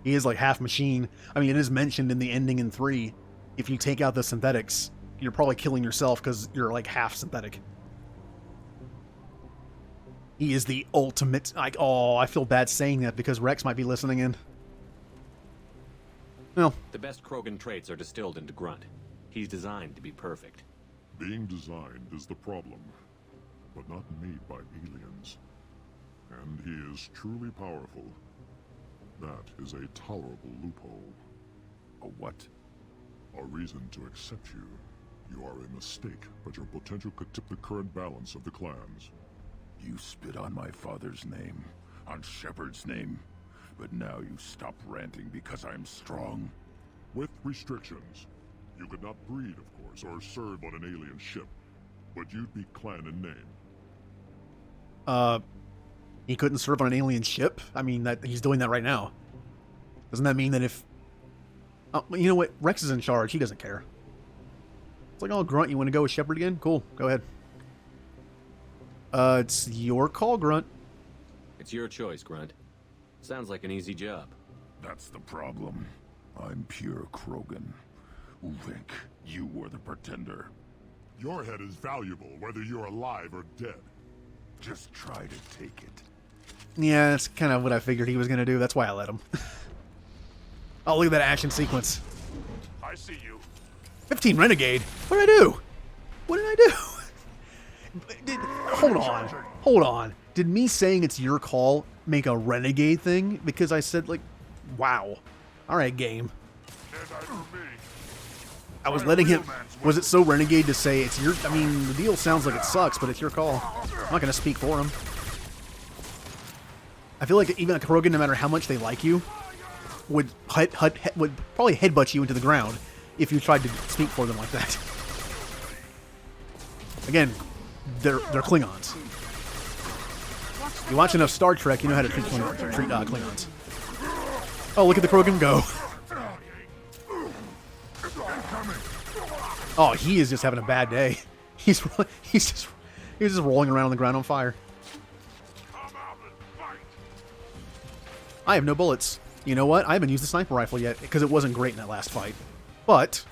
He is like half machine. I mean, it is mentioned in the ending in 3. If you take out the synthetics, you're probably killing yourself because you're like half synthetic. He is the ultimate... Like, oh, I feel bad saying that because Rex might be listening in. Well, the best Krogan traits are distilled into Grunt. He's designed to be perfect. Being designed is the problem, but not made by aliens. And he is truly powerful. That is a tolerable loophole. A what? A reason to accept you. You are a mistake, but your potential could tip the current balance of the clans. You spit on my father's name, on Shepard's name, but now you stop ranting because I'm strong. With restrictions. You could not breed, of course, or serve on an alien ship, but you'd be clan in name. He couldn't serve on an alien ship? I mean, that he's doing that right now. Doesn't that mean that if... you know what? Rex is in charge. He doesn't care. It's like, oh, Grunt, you want to go with Shepard again? Cool. Go ahead. It's your call, Grunt. It's your choice, Grunt. Sounds like an easy job. That's the problem. I'm pure Krogan. Ulvink, you were the pretender. Your head is valuable, whether you're alive or dead. Just try to take it. Yeah, that's kind of what I figured he was going to do. That's why I let him. Oh, look at that action sequence. I see you. 15 Renegade? What did I do? What did I do? Hold on. Hold on. Did me saying it's your call make a Renegade thing? Because I said, like, wow. Alright, game. I was letting him... Was it so Renegade to say it's your... I mean, the deal sounds like it sucks, but it's your call. I'm not going to speak for him. I feel like even a Krogan, no matter how much they like you, would probably headbutt you into the ground if you tried to speak for them like that. Again, they're Klingons. You watch enough Star Trek, you know how to treat Klingons. Oh, look at the Krogan go. Oh, he is just having a bad day. He's just rolling around on the ground on fire. I have no bullets. You know what? I haven't used the sniper rifle yet because it wasn't great in that last fight. But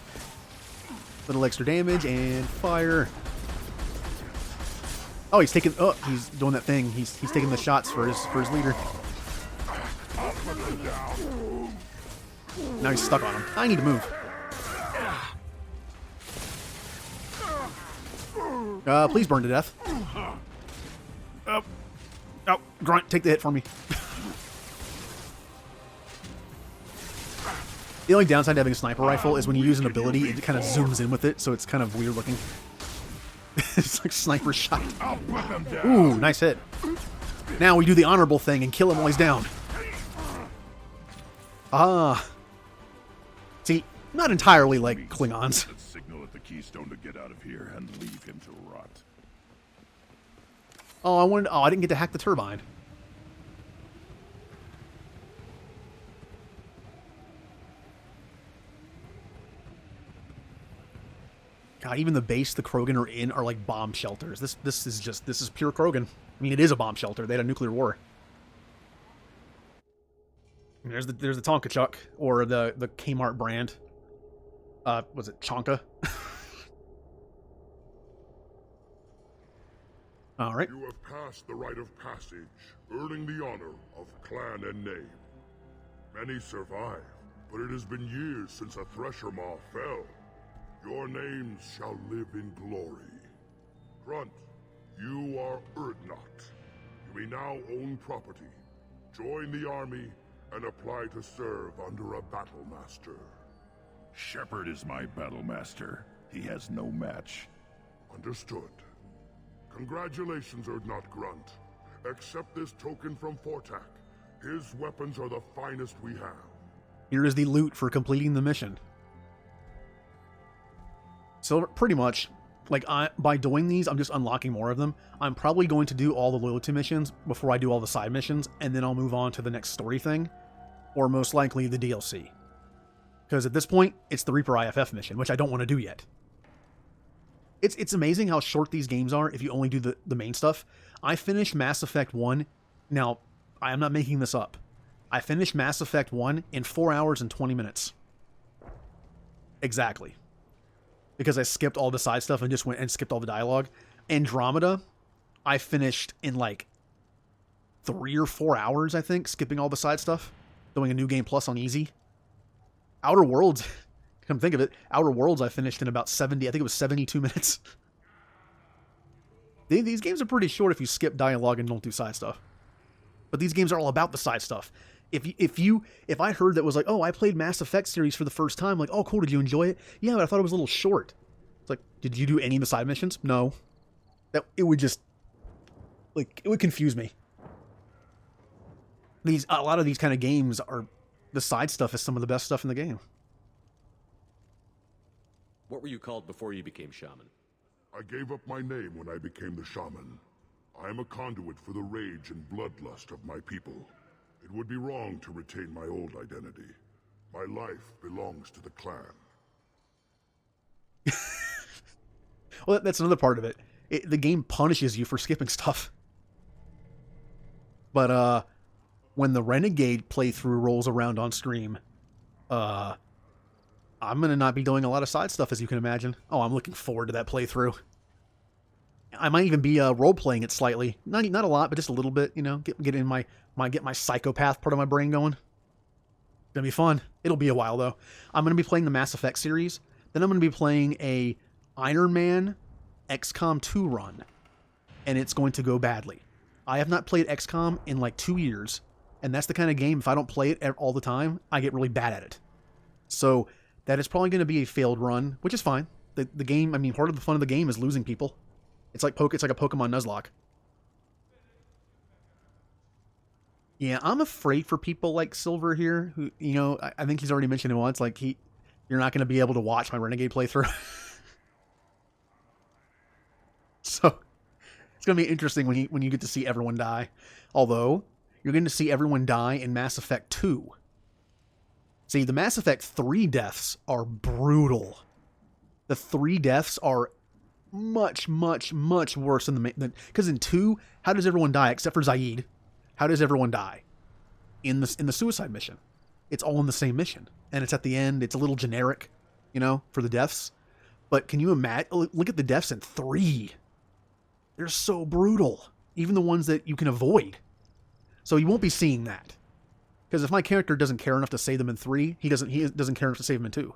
little extra damage and fire. Oh, he's taking. Oh, he's doing that thing. He's taking the shots for his leader. Now he's stuck on him. I need to move. Please burn to death. Oh, Grunt, take the hit for me. The only downside to having a sniper rifle is when you use an ability, it kind of zooms in with it, so it's kind of weird looking. It's like sniper shot. Ooh, nice hit. Now we do the honorable thing and kill him while he's down. Ah. See, not entirely like Klingons. Let's signal at the Keystone to get out of here and leave him to rot. Oh, I didn't get to hack the turbine. God, even the base the Krogan are in are like bomb shelters. This is pure Krogan. I mean, it is a bomb shelter. They had a nuclear war. And there's the Tonka Chuck, or the Kmart brand. Was it Chonka? All right. You have passed the rite of passage, earning the honor of clan and name. Many survive, but it has been years since a Thresher Maw fell. Your names shall live in glory. Grunt, you are Urdnot. You may now own property, join the army, and apply to serve under a battle master. Shepard is my battle master. He has no match. Understood. Congratulations, Urdnot Grunt. Accept this token from Fortak. His weapons are the finest we have. Here is the loot for completing the mission. So pretty much, like by doing these, I'm just unlocking more of them. I'm probably going to do all the loyalty missions before I do all the side missions, and then I'll move on to the next story thing, or most likely the DLC. Because at this point, it's the Reaper IFF mission, which I don't want to do yet. It's amazing how short these games are if you only do the main stuff. I finished Mass Effect 1. Now, I am not making this up. I finished Mass Effect 1 in 4 hours and 20 minutes. Exactly. Because I skipped all the side stuff and just went and skipped all the dialogue. Andromeda, I finished in like 3 or 4 hours, I think, skipping all the side stuff. Doing a New Game Plus on easy. Outer Worlds, come think of it, Outer Worlds I finished in about 70, I think it was 72 minutes. These games are pretty short if you skip dialogue and don't do side stuff. But these games are all about the side stuff. If I heard that was like, oh, I played Mass Effect series for the first time, like, oh, cool, did you enjoy it? Yeah, but I thought it was a little short. It's like, did you do any of the side missions? No. It would just, like, it would confuse me. A lot of these kind of games are, the side stuff is some of the best stuff in the game. What were you called before you became shaman? I gave up my name when I became the shaman. I am a conduit for the rage and bloodlust of my people. It would be wrong to retain my old identity. My life belongs to the clan. Well, that's another part of it. The game punishes you for skipping stuff. But when the Renegade playthrough rolls around on stream, I'm going to not be doing a lot of side stuff, as you can imagine. Oh, I'm looking forward to that playthrough. I might even be role-playing it slightly. Not a lot, but just a little bit, you know, get my psychopath part of my brain going. It's going to be fun. It'll be a while, though. I'm going to be playing the Mass Effect series. Then I'm going to be playing a Iron Man XCOM 2 run. And it's going to go badly. I have not played XCOM in like 2 years. And that's the kind of game, if I don't play it all the time, I get really bad at it. So that is probably going to be a failed run, which is fine. The game, I mean, part of the fun of the game is losing people. It's like a Pokemon Nuzlocke. Yeah, I'm afraid for people like Silver here, who, you know, I think he's already mentioned it once, like you're not going to be able to watch my Renegade playthrough. So it's going to be interesting when you get to see everyone die. Although, you're going to see everyone die in Mass Effect 2. See, the Mass Effect 3 deaths are brutal. The 3 deaths are much, much, much worse than because in 2, how does everyone die except for Zaid? How does everyone die? In the suicide mission. It's all in the same mission. And it's at the end, it's a little generic, you know, for the deaths. But can you imagine, look at the deaths in 3. They're so brutal. Even the ones that you can avoid. So you won't be seeing that. Because if my character doesn't care enough to save them in 3, he doesn't care enough to save them in 2.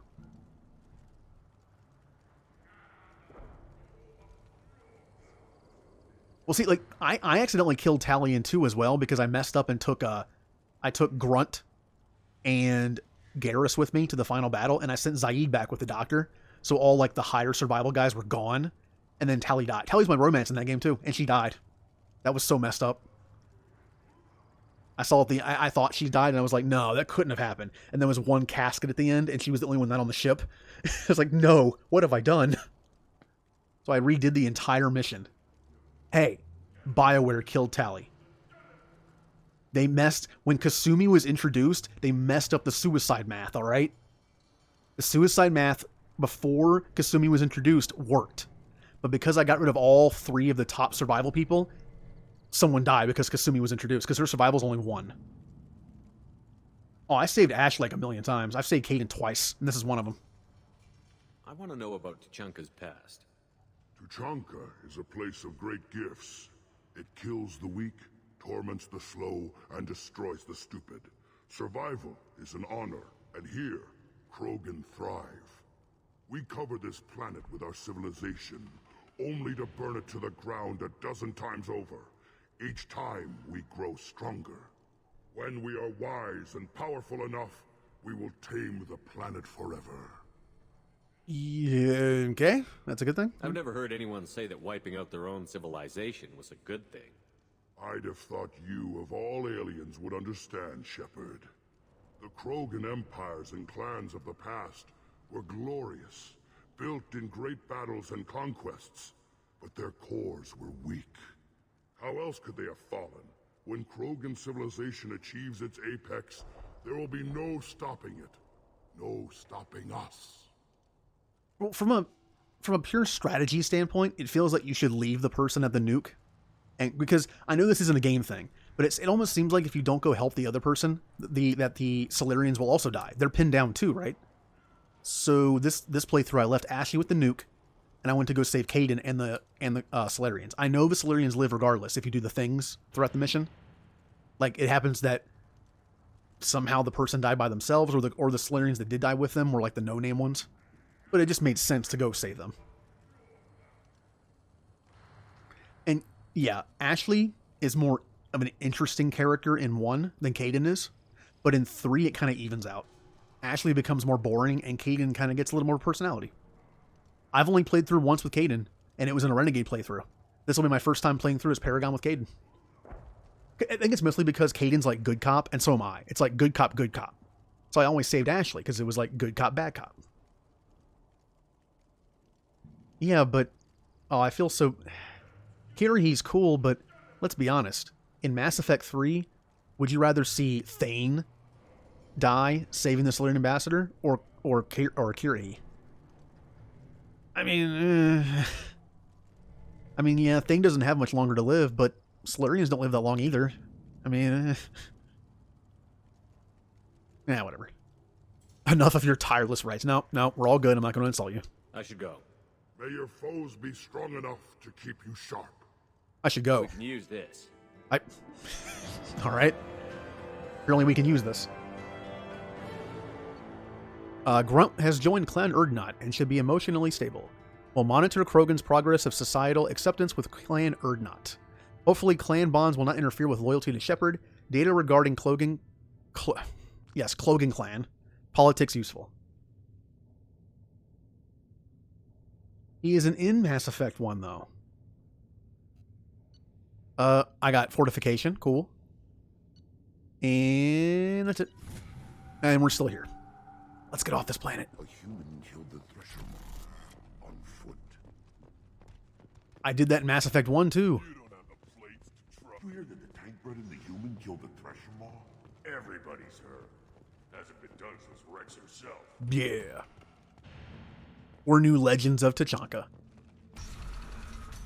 Well, see, like, I accidentally killed Tally in 2 as well because I messed up and took Grunt and Garrus with me to the final battle, and I sent Zaid back with the doctor. So all like the higher survival guys were gone, and then Tally died. Tally's my romance in that game too, and she died. That was so messed up. I saw I thought she died, and I was like, no, that couldn't have happened. And there was one casket at the end, and she was the only one not on the ship. I was like, no, what have I done? So I redid the entire mission. Hey, BioWare killed Tally. They messed, when Kasumi was introduced, they messed up the suicide math, all right? The suicide math before Kasumi was introduced worked. But because I got rid of all 3 of the top survival people, someone died because Kasumi was introduced, because her survival's only 1. Oh, I saved Ash like a million times. I've saved Kaidan twice, and this is one of them. I want to know about Tuchanka's past. Tuchanka is a place of great gifts. It kills the weak, torments the slow, and destroys the stupid. Survival is an honor, and here, Krogan thrive. We cover this planet with our civilization, only to burn it to the ground a dozen times over. Each time, we grow stronger. When we are wise and powerful enough, we will tame the planet forever. Yeah, okay, that's a good thing. I've never heard anyone say that wiping out their own civilization was a good thing. I'd have thought you, of all aliens, would understand, Shepard. The Krogan empires and clans of the past were glorious, built in great battles and conquests, but their cores were weak. How else could they have fallen? When Krogan civilization achieves its apex, there will be no stopping it. No stopping us. Well, from a pure strategy standpoint, it feels like you should leave the person at the nuke. And because I know this isn't a game thing, but it almost seems like if you don't go help the other person, that the Solarians will also die. They're pinned down too, right? So this playthrough, I left Ashley with the nuke, and I went to go save Kaidan and the Solarians. I know the Solarians live regardless if you do the things throughout the mission. Like, it happens that somehow the person died by themselves, or the Solarians that did die with them were like the no-name ones. But it just made sense to go save them. And yeah, Ashley is more of an interesting character in 1 than Kaidan is. But in 3, it kind of evens out. Ashley becomes more boring, and Kaidan kind of gets a little more personality. I've only played through once with Kaidan, and it was in a Renegade playthrough. This will be my first time playing through as Paragon with Kaidan. I think it's mostly because Kaidan's like good cop, and so am I. It's like good cop, good cop. So I always saved Ashley, because it was like good cop, bad cop. Yeah, but... Oh, I feel so... Kirihi's cool, but let's be honest. In Mass Effect 3, would you rather see Thane die saving the Solarian ambassador, or Kirihi? I mean, yeah, Thane doesn't have much longer to live, but Solarians don't live that long either. I mean, whatever. Enough of your tireless rights. No, we're all good. I'm not going to insult you. I should go. May your foes be strong enough to keep you sharp. I should go. We can use this. All right. Apparently we can use this. Grunt has joined Clan Urdnot and should be emotionally stable. We'll monitor Krogan's progress of societal acceptance with Clan Urdnot. Hopefully clan bonds will not interfere with loyalty to Shepard. Data regarding Krogan clan. Politics useful. He isn't in Mass Effect 1, though. I got Fortification. Cool. And that's it. And we're still here. Let's get off this planet. A human killed the Thresher on foot. I did that in Mass Effect 1, too. You don't have the plates to trust. You hear that the tank bred and the human killed the Thresher Maw? Everybody's heard. Hasn't been done since Rex himself. Yeah. We're new legends of Tuchanka.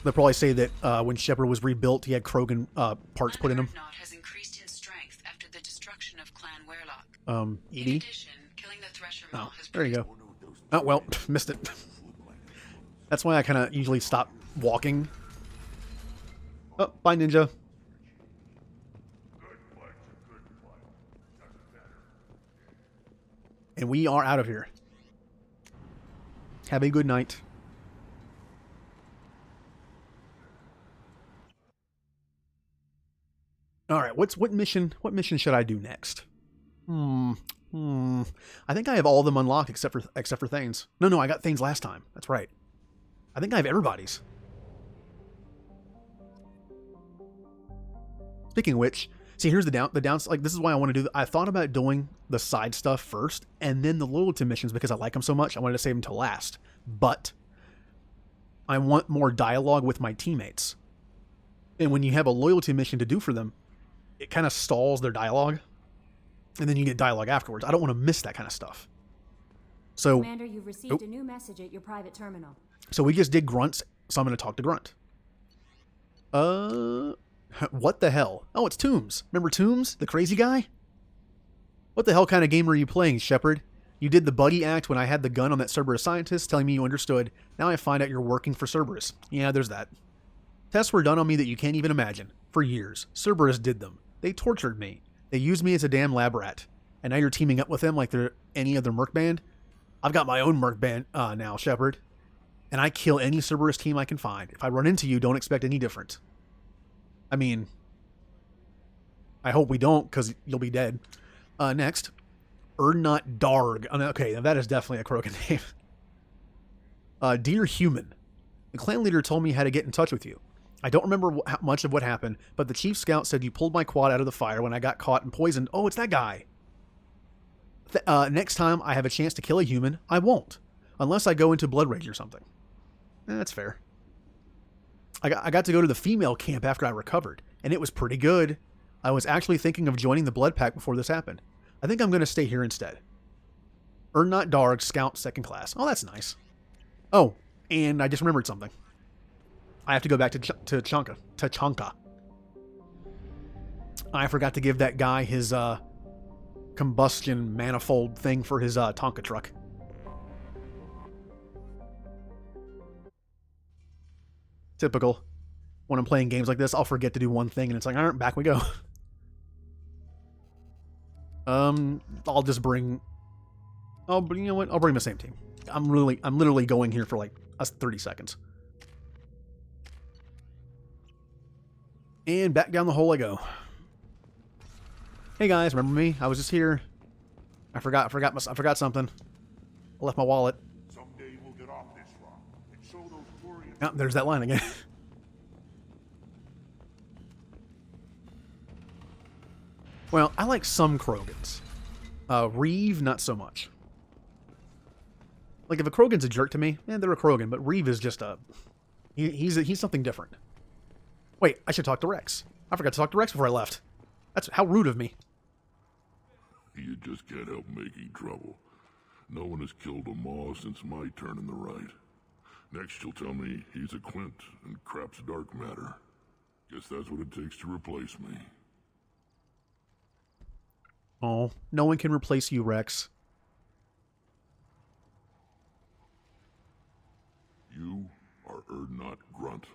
They'll probably say that when Shepard was rebuilt, he had Krogan parts put in him. Urdnot has increased in strength after the destruction of Clan Werlock. Edie? In addition, killing the Thresher Maw has there you go. Oh, well, missed it. That's why I kind of usually stop walking. Oh, bye, Ninja. And we are out of here. Have a good night. All right, what mission should I do next? I think I have all of them unlocked except for Thane's. No, I got Thane's last time. That's right. I think I have everybody's. Speaking of which, see, here's the downside. Like, this is why I want to do. I thought about doing the side stuff first, and then the loyalty missions, because I like them so much. I wanted to save them to last, but I want more dialogue with my teammates. And when you have a loyalty mission to do for them, it kind of stalls their dialogue, and then you get dialogue afterwards. I don't want to miss that kind of stuff. So, Commander, you've received a new message at your private terminal. So we just did grunts, so I'm going to talk to Grunt. What the hell? Oh, it's Toombs. Remember Toombs, the crazy guy? What the hell kind of game are you playing, Shepard? You did the buddy act when I had the gun on that Cerberus scientist, telling me you understood. Now I find out you're working for Cerberus. Yeah, there's that. Tests were done on me that you can't even imagine. For years. Cerberus did them. They tortured me. They used me as a damn lab rat. And now you're teaming up with them like they're any other merc band? I've got my own merc band now, Shepard. And I kill any Cerberus team I can find. If I run into you, don't expect any different. I mean, I hope we don't, because you'll be dead. Next, Ernot Darg. Okay, now that is definitely a Krogan name. Dear human, the clan leader told me how to get in touch with you. I don't remember much of what happened, but the chief scout said you pulled my quad out of the fire when I got caught and poisoned. Oh, it's that guy. Next time I have a chance to kill a human, I won't. Unless I go into blood rage or something. That's fair. I got to go to the female camp after I recovered, and it was pretty good. I was actually thinking of joining the blood pack before this happened. I think I'm going to stay here instead. Ernot Darg, Scout 2nd Class. Oh, that's nice. Oh, and I just remembered something. I have to go back to Tachanka. I forgot to give that guy his combustion manifold thing for his Tonka truck. Typical. When I'm playing games like this, I'll forget to do one thing, and it's like, all right, back we go. I'll just bring... Oh, but you know what? I'll bring the same team. I'm literally going here for like 30 seconds. And back down the hole I go. Hey guys, remember me? I was just here. I forgot something. I left my wallet. Someday we'll get off this rock and show those warriors. Oh, there's that line again. Well, I like some Krogans. Reeve, not so much. Like, if a Krogan's a jerk to me, they're a Krogan, but Reeve is just a... He's something different. Wait, I should talk to Rex. I forgot to talk to Rex before I left. That's how rude of me. You just can't help making trouble. No one has killed a Maw since my turn in the Rite. Next you'll tell me he's a Quint and crap's dark matter. Guess that's what it takes to replace me. Oh, no one can replace you, Rex. You are Ernot Grunt.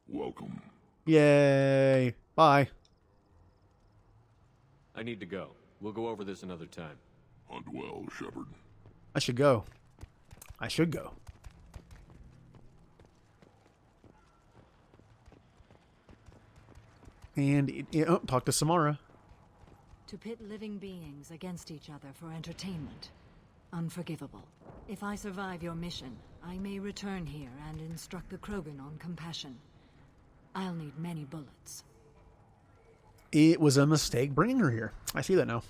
Welcome. Yay. Bye. I need to go. We'll go over this another time. Hunt well, Shepard. I should go. And talk to Samara. To pit living beings against each other for entertainment. Unforgivable. If I survive your mission, I may return here and instruct the Krogan on compassion. I'll need many bullets. It was a mistake bringing her here. I see that now.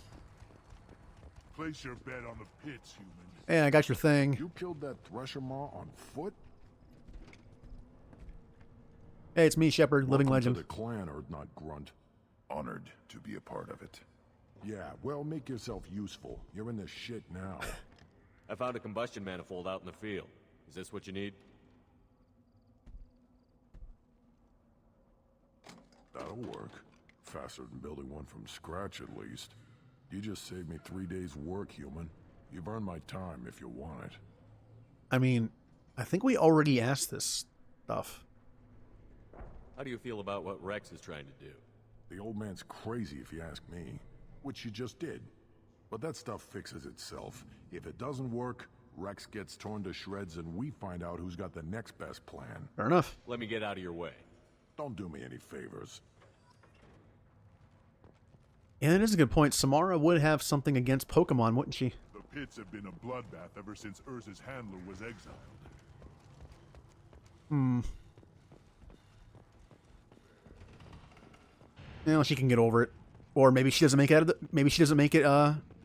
Place your bet on the pits, human. Hey, I got your thing. You killed that Thresher Maw on foot? Hey, it's me, Shepard, living legend. To the clan, Ernot Grunt. Honored to be a part of it. Yeah, well, make yourself useful. You're in this shit now. I found a combustion manifold out in the field. Is this what you need? That'll work. Faster than building one from scratch, at least. You just saved me 3 days' work, human. You've earned my time if you want it. I mean, I think we already asked this stuff. How do you feel about what Rex is trying to do? The old man's crazy if you ask me. Which you just did. But that stuff fixes itself. If it doesn't work, Rex gets torn to shreds and we find out who's got the next best plan. Fair enough. Let me get out of your way. Don't do me any favors. Yeah, that is a good point. Samara would have something against Pokemon, wouldn't she? The pits have been a bloodbath ever since Urza's handler was exiled. Well, she can get over it. Or maybe she doesn't make it maybe she doesn't make it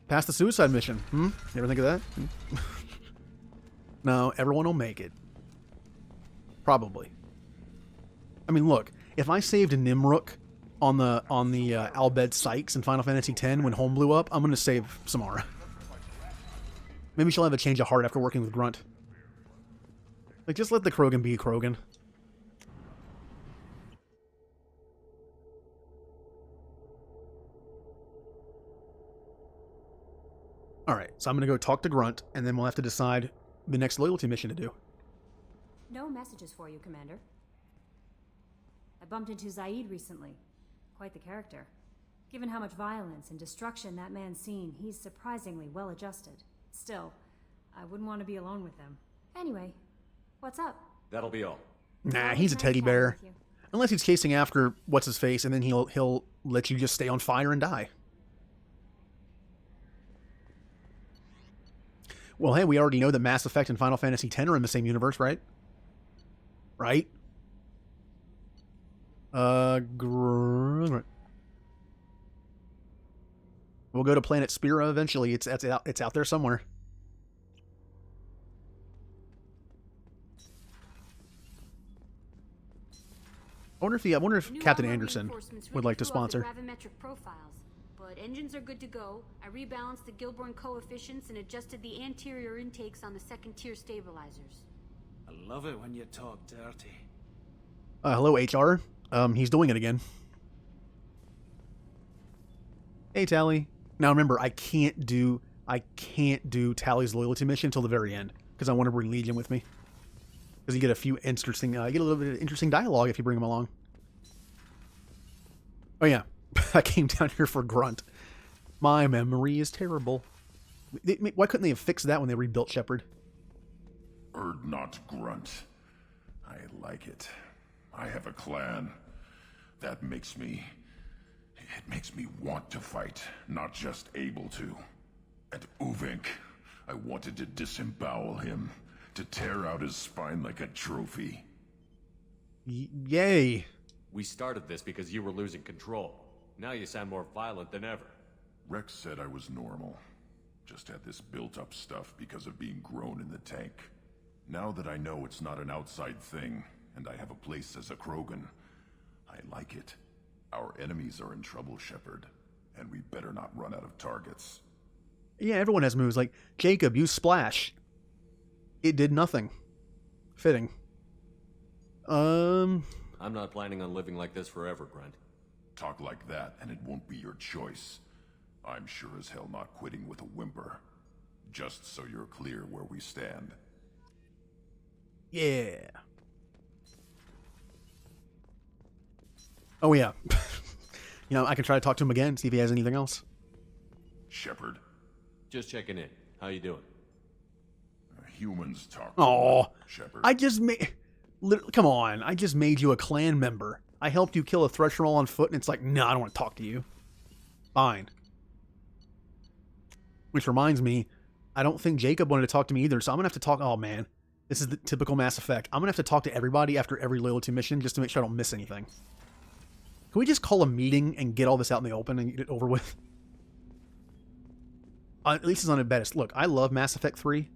past the suicide mission. You ever think of that? No, everyone will make it. Probably. I mean, look, if I saved a Nimruk on the Albed Sykes in Final Fantasy X when home blew up, I'm going to save Samara. Maybe she'll have a change of heart after working with Grunt. Like, just let the Krogan be Krogan. Alright, so I'm going to go talk to Grunt, and then we'll have to decide the next loyalty mission to do. No messages for you, Commander. I bumped into Zaid recently. Quite the character. Given how much violence and destruction that man's seen, he's surprisingly well adjusted. Still, I wouldn't want to be alone with him. Anyway, what's up? That'll be all. Nah, he's a teddy bear. Unless he's chasing after what's-his-face, and then he'll let you just stay on fire and die. Well, hey, we already know that Mass Effect and Final Fantasy X are in the same universe, right? Right? We'll go to Planet Spira eventually. It's out there somewhere. I wonder if Captain Anderson would like to sponsor. Gravimetric profiles, but engines are good to go. I rebalanced the Gilborn coefficients and adjusted the anterior intakes on the second-tier stabilizers. I love it when you talk dirty. Hello, HR. He's doing it again. Hey, Tally. Now remember, I can't do Tally's loyalty mission until the very end because I want to bring Legion with me. Because you get a few interesting, you get a little bit of interesting dialogue if you bring them along. Oh yeah, I came down here for Grunt. My memory is terrible. Why couldn't they have fixed that when they rebuilt Shepard? Not Grunt. I like it. I have a clan. That makes me... It makes me want to fight, not just able to. And Uvink, I wanted to disembowel him, to tear out his spine like a trophy. Yay. We started this because you were losing control. Now you sound more violent than ever. Rex said I was normal. Just had this built-up stuff because of being grown in the tank. Now that I know it's not an outside thing, and I have a place as a Krogan, I like it. Our enemies are in trouble, Shepard, and we better not run out of targets. Yeah, everyone has moves. Like, Jacob, use Splash. It did nothing. Fitting. I'm not planning on living like this forever, Grunt. Talk like that, and it won't be your choice. I'm sure as hell not quitting with a whimper. Just so you're clear where we stand. Yeah. Oh, yeah. You know, I can try to talk to him again, see if he has anything else. Shepard. Just checking in. How you doing? Humans talk. Oh, Shepard. I just made... Come on, I just made you a clan member. I helped you kill a Threshold on foot, and it's like, no, I don't want to talk to you. Fine. Which reminds me, I don't think Jacob wanted to talk to me either, so I'm going to have to talk... Oh, man. This is the typical Mass Effect. I'm going to have to talk to everybody after every loyalty mission just to make sure I don't miss anything. Can we just call a meeting and get all this out in the open and get it over with? At least it's not at best. Look, I love Mass Effect 3,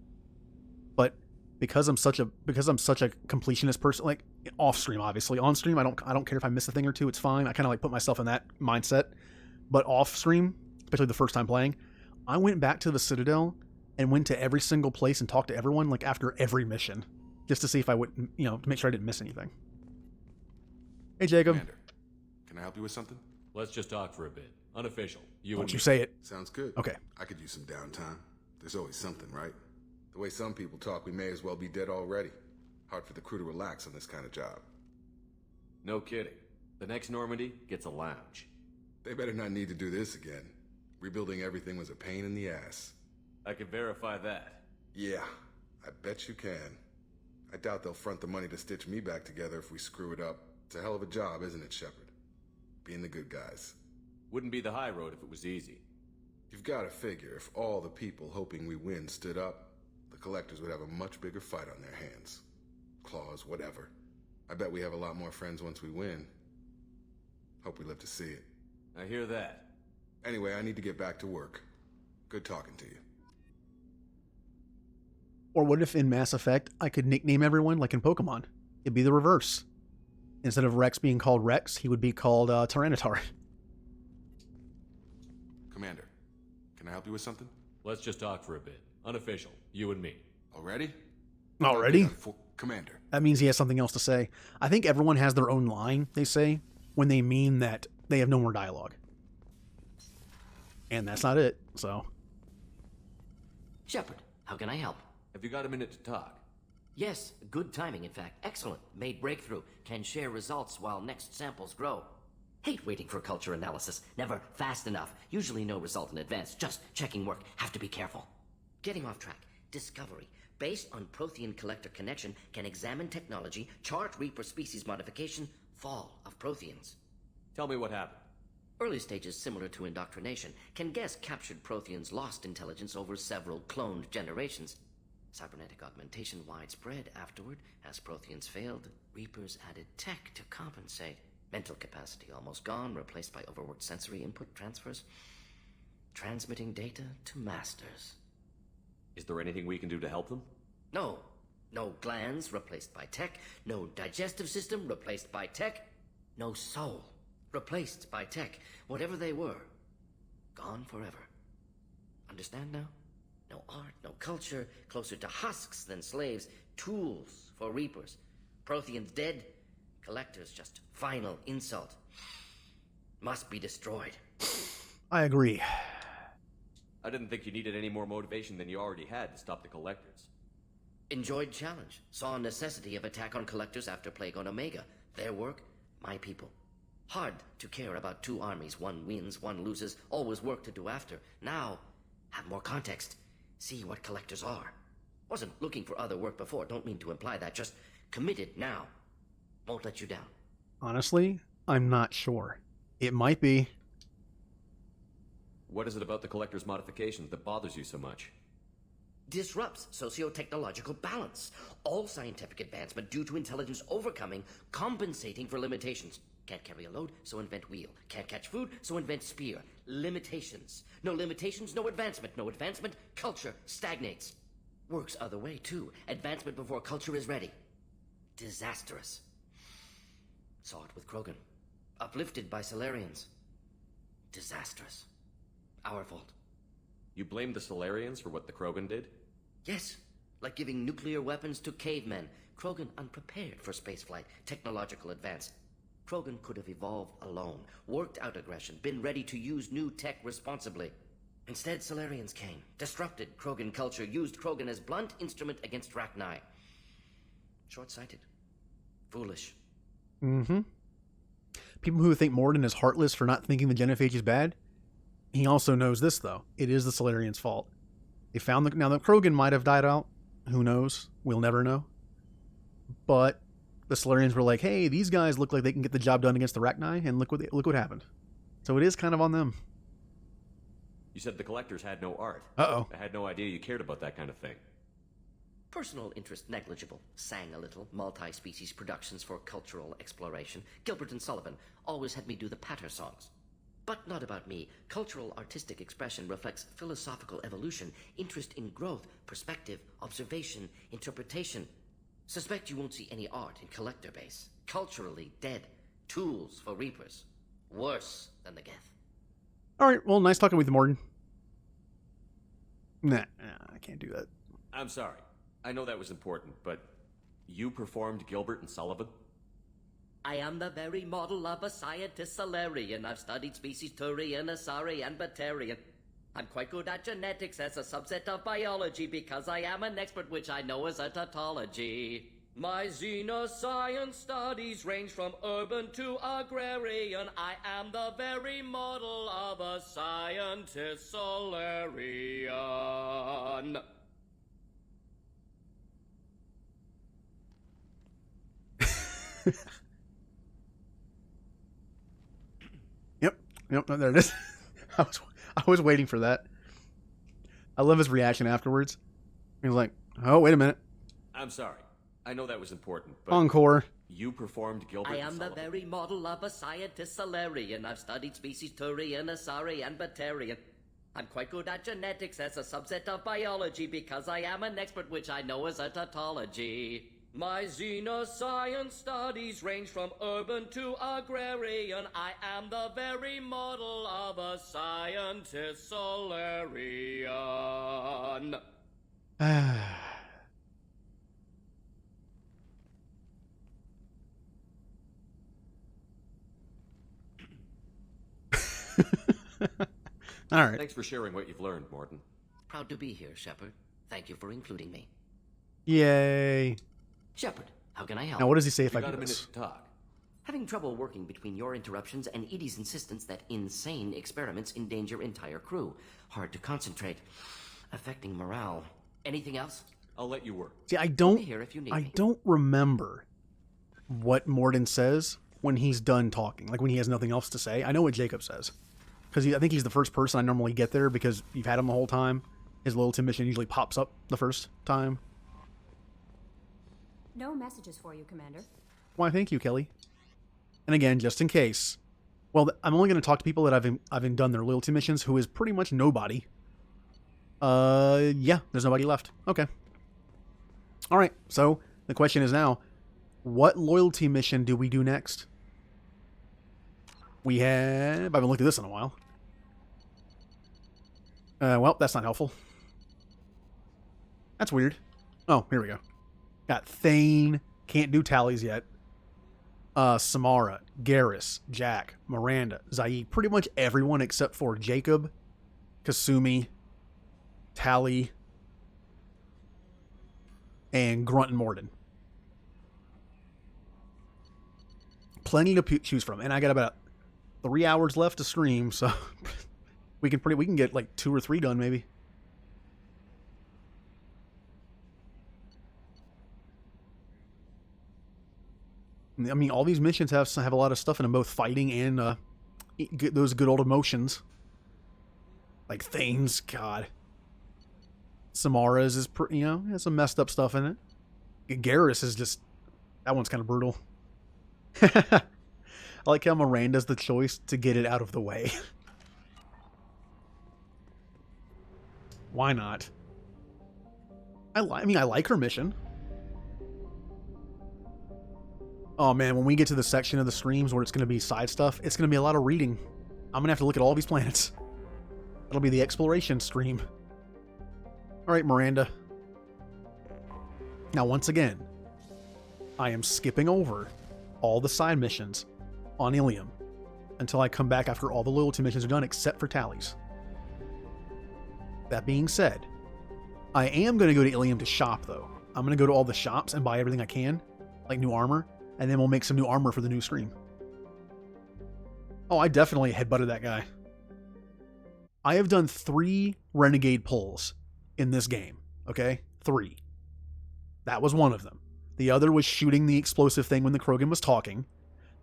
but because I'm such a completionist person, like off stream, obviously on stream, I don't care if I miss a thing or two. It's fine. I kind of like put myself in that mindset. But off stream, especially the first time playing, I went back to the Citadel and went to every single place and talked to everyone like after every mission, just to see if I would, to make sure I didn't miss anything. Hey, Jacob. Commander, can I help you with something? Let's just talk for a bit. Unofficial. Don't you say it. Sounds good. Okay. I could use some downtime. There's always something, right? The way some people talk, we may as well be dead already. Hard for the crew to relax on this kind of job. No kidding. The next Normandy gets a lounge. They better not need to do this again. Rebuilding everything was a pain in the ass. I can verify that. Yeah, I bet you can. I doubt they'll front the money to stitch me back together if we screw it up. It's a hell of a job, isn't it, Shepard? Being the good guys. Wouldn't be the high road if it was easy. You've got to figure if all the people hoping we win stood up, the collectors would have a much bigger fight on their hands. Claws, whatever. I bet we have a lot more friends once we win. Hope we live to see it. I hear that. Anyway, I need to get back to work. Good talking to you. Or what if in Mass Effect I could nickname everyone like in Pokemon? It'd be the reverse. Instead of Rex being called Rex, he would be called Tyranitar. Commander, can I help you with something? Let's just talk for a bit. Unofficial. You and me. Already? Already? Commander. That means he has something else to say. I think everyone has their own line, they say, when they mean that they have no more dialogue. And that's not it, so. Shepard, how can I help? Have you got a minute to talk? Yes, good timing, in fact. Excellent. Made breakthrough. Can share results while next samples grow. Hate waiting for culture analysis. Never fast enough. Usually no result in advance. Just checking work. Have to be careful. Getting off track. Discovery. Based on Prothean collector connection, can examine technology, chart Reaper species modification, fall of Protheans. Tell me what happened. Early stages similar to indoctrination. Can guess captured Protheans lost intelligence over several cloned generations. Cybernetic augmentation widespread afterward. As Protheans failed, Reapers added tech to compensate. Mental capacity almost gone, replaced by overworked sensory input transfers. Transmitting data to masters. Is there anything we can do to help them? No. No glands replaced by tech. No digestive system replaced by tech. No soul replaced by tech. Whatever they were, gone forever. Understand now? No art, no culture, closer to husks than slaves, tools for Reapers. Protheans dead, collectors just final insult. Must be destroyed. I agree. I didn't think you needed any more motivation than you already had to stop the collectors. Enjoyed challenge. Saw necessity of attack on collectors after Plague on Omega. Their work, my people. Hard to care about two armies. One wins, one loses. Always work to do after. Now, have more context. See what collectors are. Wasn't looking for other work before. Don't mean to imply that. Just committed now. Won't let you down. Honestly, I'm not sure. It might be. What is it about the collector's modifications that bothers you so much? Disrupts socio-technological balance. All scientific advancement due to intelligence overcoming, compensating for limitations. Can't carry a load, so invent wheel. Can't catch food, so invent spear. Limitations. No limitations, no advancement. No advancement, culture stagnates. Works other way, too. Advancement before culture is ready. Disastrous. Saw it with Krogan. Uplifted by Solarians. Disastrous. Our fault. You blame the Solarians for what the Krogan did? Yes. Like giving nuclear weapons to cavemen. Krogan unprepared for spaceflight, technological advance. Krogan could have evolved alone, worked out aggression, been ready to use new tech responsibly. Instead, Solarians came, disrupted Krogan culture, used Krogan as blunt instrument against Rachni. Short-sighted. Foolish. Mm-hmm. People who think Morden is heartless for not thinking the genophage is bad, he also knows this, though. It is the Solarians' fault. They found now the Krogan might have died out. Who knows? We'll never know. But the Solarians were like, hey, these guys look like they can get the job done against the Rachni, and look what happened. So it is kind of on them. You said the collectors had no art. Uh-oh. I had no idea you cared about that kind of thing. Personal interest negligible. Sang a little. Multi-species productions for cultural exploration. Gilbert and Sullivan always had me do the patter songs. But not about me. Cultural artistic expression reflects philosophical evolution, interest in growth, perspective, observation, interpretation. Suspect you won't see any art in collector base. Culturally dead. Tools for Reapers. Worse than the Geth. Alright, well, nice talking with you, Morden. Nah, I can't do that. I'm sorry. I know that was important, but you performed Gilbert and Sullivan? I am the very model of a scientist Solarian. I've studied species Turian, Asari, and Batarian. I'm quite good at genetics as a subset of biology because I am an expert, which I know is a tautology. My xenoscience studies range from urban to agrarian. I am the very model of a scientist Solarian. Yep. Yep, there it is. I was waiting for that. I love his reaction afterwards. He was like, "Oh, wait a minute." I'm sorry. I know that was important, but Encore. You performed Gilbert I am the Sullivan. very model of a scientist Solarian. I've studied species Turian, Asari, and Batarian. I'm quite good at genetics as a subset of biology because I am an expert, which I know is a tautology. My xenoscience studies range from urban to agrarian. I am the very model of a scientist Solarian. All right. Thanks for sharing what you've learned, Morton. Proud to be here, Shepard. Thank you for including me. Yay. Shepard, how can I help? Now, what does he say if I got do a minute this? to talk. Having trouble working between your interruptions and Edie's insistence that insane experiments endanger entire crew. Hard to concentrate. Affecting morale. Anything else? I'll let you work. See, I I'll don't be here if you need me. don't remember what Morton says when he's done talking. Like when he has nothing else to say. I know what Jacob says. Because I think he's the first person I normally get there because you've had him the whole time. His loyalty mission usually pops up the first time. No messages for you, Commander. Why, thank you, Kelly. And again, just in case. Well, I'm only going to talk to people that I've done their loyalty missions, who is pretty much nobody. Yeah, there's nobody left. Okay. All right, so the question is now, what loyalty mission do we do next? I haven't looked at this in a while. Well, that's not helpful. That's weird. Oh, here we go. Got Thane. Can't do tallies yet. Samara, Garrus, Jack, Miranda, Zaid. Pretty much everyone except for Jacob, Kasumi, Tally, and Grunt and Morden. Plenty to choose from. And I got about 3 hours left to stream, so we can get like 2 or 3 done maybe. I mean, all these missions have a lot of stuff in them, both fighting and those good old emotions. Like Thane's, God. Samara's is, has some messed up stuff in it. Garrus is just, that one's kind of brutal. I like how Miranda's the choice to get it out of the way. Why not? I like her mission. Oh man, when we get to the section of the streams where it's going to be side stuff, it's going to be a lot of reading. I'm going to have to look at all these planets. That'll be the exploration stream. Alright, Miranda. Now, once again, I am skipping over all the side missions on Ilium until I come back after all the loyalty missions are done, except for Tallies. That being said, I am going to go to Ilium to shop, though. I'm going to go to all the shops and buy everything I can, like new armor, and then we'll make some new armor for the new stream. Oh, I definitely headbutted that guy. I have done 3 renegade pulls in this game, okay? 3. That was one of them. The other was shooting the explosive thing when the Krogan was talking.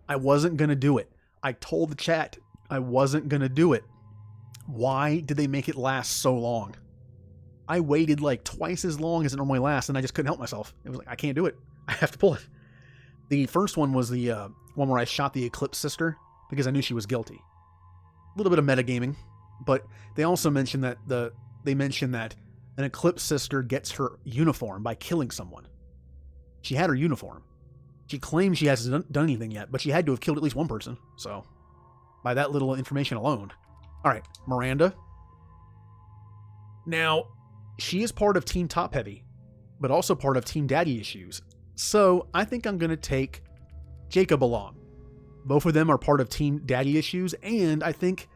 I wasn't going to do it. I told the chat I wasn't going to do it. Why did they make it last so long? I waited like twice as long as it normally lasts, and I just couldn't help myself. It was like, I can't do it. I have to pull it. The first one was the one where I shot the Eclipse sister because I knew she was guilty. A little bit of metagaming, but they also mentioned that an Eclipse sister gets her uniform by killing someone. She had her uniform. She claims she hasn't done anything yet, but she had to have killed at least one person. So, by that little information alone. All right, Miranda. Now, she is part of Team Top Heavy, but also part of Team Daddy Issues. So, I think I'm going to take Jacob along. Both of them are part of Team Daddy Issues, and I think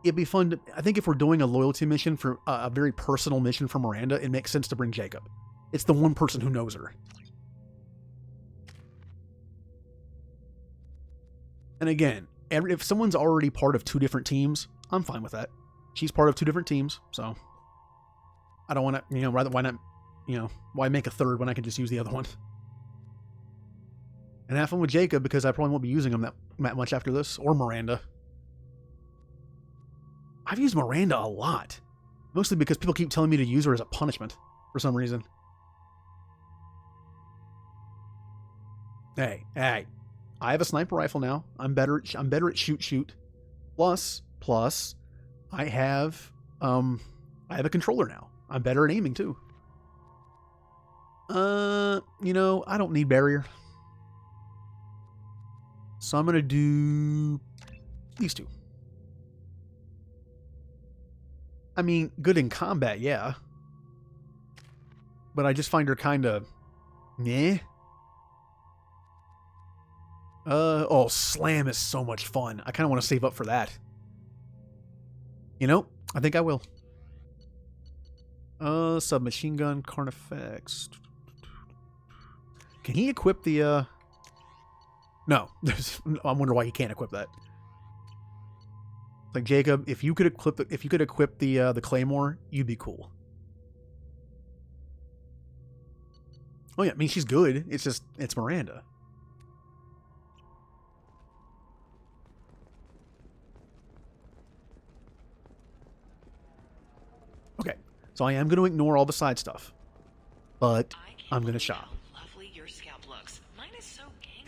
it'd be fun I think if we're doing a loyalty mission for a very personal mission for Miranda, it makes sense to bring Jacob. It's the one person who knows her. And again, if someone's already part of 2 different teams, I'm fine with that. She's part of 2 different teams, so I don't want to, why not, why make a third when I can just use the other one? And have fun with Jacob, because I probably won't be using him that much after this, or Miranda. I've used Miranda a lot. Mostly because people keep telling me to use her as a punishment for some reason. Hey. I have a sniper rifle now. I'm better at shoot. Plus, I have a controller now. I'm better at aiming too. I don't need barrier. So I'm gonna do these two. I mean, good in combat, yeah. But I just find her kind of meh. Oh, slam is so much fun. I kind of want to save up for that. You know, I think I will. Submachine gun, Carnifex. Can he equip the, No. I wonder why he can't equip that. Like, Jacob, if you could equip the Claymore, you'd be cool. Oh yeah, I mean, she's good. It's Miranda. Okay, so I am going to ignore all the side stuff, but I'm going to shop.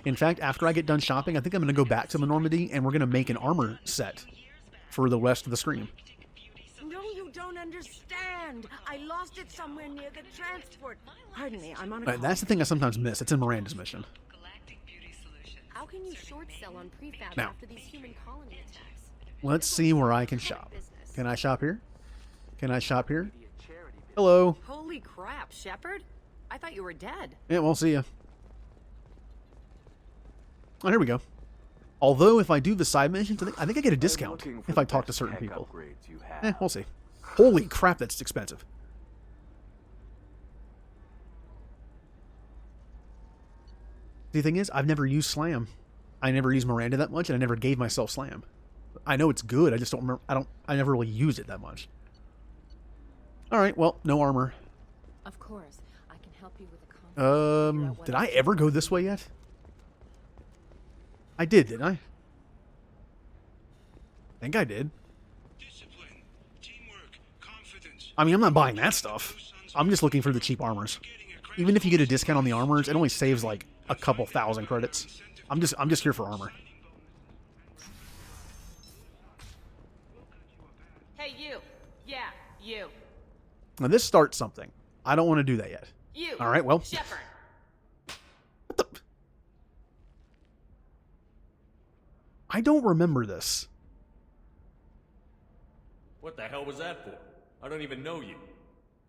In fact, after I get done shopping, I think I'm going to go back to the Normandy, and we're going to make an armor set for the rest of the stream. No, you don't understand. I lost it somewhere near the transport. Pardon me, I'm on a call. That's the thing I sometimes miss. It's in Miranda's mission. How can you short sell on prefab Now, after these human colony attacks? let's see where I can shop. Can I shop here? Can I shop here? Hello. Holy crap, Shepard! I thought you were dead. Yeah, we'll see ya. Oh, here we go. Although, if I do the side missions, I think I get a discount if I talk to certain people. We'll see. Holy crap, that's expensive. The thing is, I've never used Slam. I never used Miranda that much, and I never gave myself Slam. I know it's good, I just don't remember. I never really used it that much. Alright, well, no armor. Of course, I can help you with a did I ever go this way yet? I did, didn't I? I think I did. I mean, I'm not buying that stuff. I'm just looking for the cheap armors. Even if you get a discount on the armors, it only saves like a couple thousand credits. I'm just here for armor. Hey, you. Yeah, you. Now this starts something. I don't want to do that yet. You. All right, well. Shepard. I don't remember this. What the hell was that for? I don't even know you.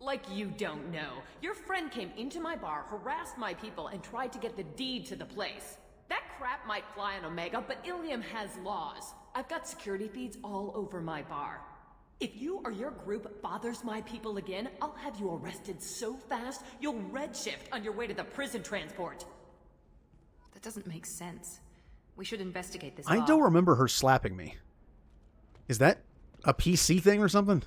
Like you don't know. Your friend came into my bar, harassed my people, and tried to get the deed to the place. That crap might fly on Omega, but Ilium has laws. I've got security feeds all over my bar. If you or your group bothers my people again, I'll have you arrested so fast, you'll redshift on your way to the prison transport. That doesn't make sense. We should investigate this. I don't remember her slapping me. Is that a PC thing or something?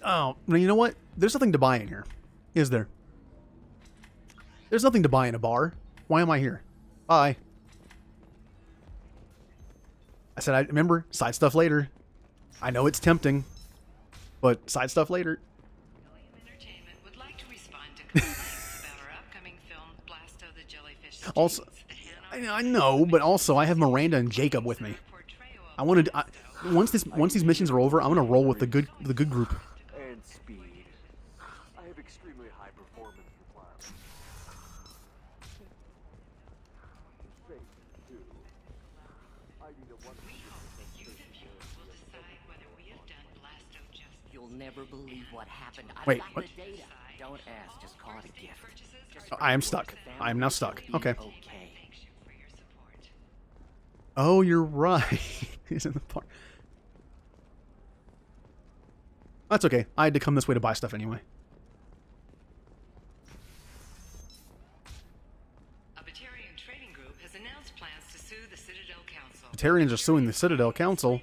Oh, you know what? There's nothing to buy in here. Is there? There's nothing to buy in a bar. Why am I here? Bye. I said, I remember, side stuff later. I know it's tempting, but side stuff later. Also, I know, but also I have Miranda and Jacob with me. I wanted once these missions are over, I'm gonna roll with the good group. And speed. I have extremely high performance requirements. You'll never believe what happened. Wait, what? Don't ask, just call it a gift. I am stuck. I am now stuck. Okay. Oh, you're right. He's in the park. That's okay. I had to come this way to buy stuff anyway. A Batarian trading group has announced plans to sue the Citadel Council. Batarians are suing the Citadel Council.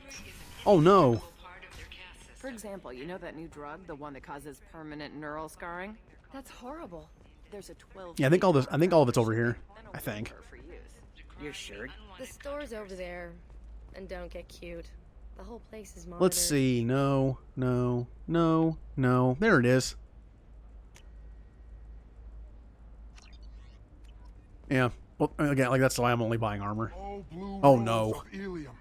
Oh no. For example, you know that new drug, the one that causes permanent neural scarring? That's horrible. There's a 12. Yeah, I think all of it's over here. I think. You're sure? The store's over there. And don't get cute. The whole place is monitored. Let's see. No, no, no, no. There it is. Yeah. Well, again, like that's why I'm only buying armor. Oh no. Of Ilium,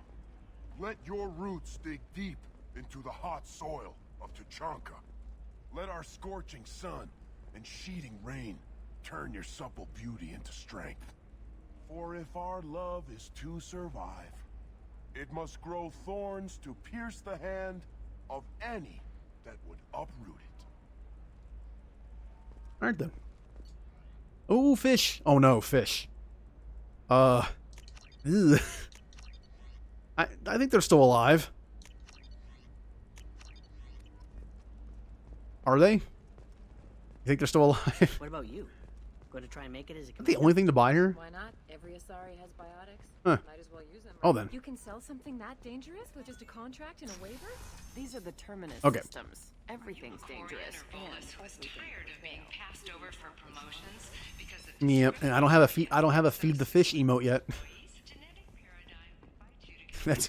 let your roots dig deep into the hot soil of Tuchanka. Let our scorching sun and sheeting rain turn your supple beauty into strength. For if our love is to survive, it must grow thorns to pierce the hand of any that would uproot it. Alright then. Oh, fish. Oh no, fish. Ugh. I think they're still alive. Are they? You think they're still alive? What about you? Going to try and make it as a Is that the only thing to buy here? Why not? Every Asari has biotics. Huh. Might as well use them. Oh, then. You can sell something that dangerous with just a contract and a waiver? These are the terminus Okay. systems. Everything's dangerous. And was tired of being passed over for promotions because of Yep, and I don't have a feed the fish emote yet. Let's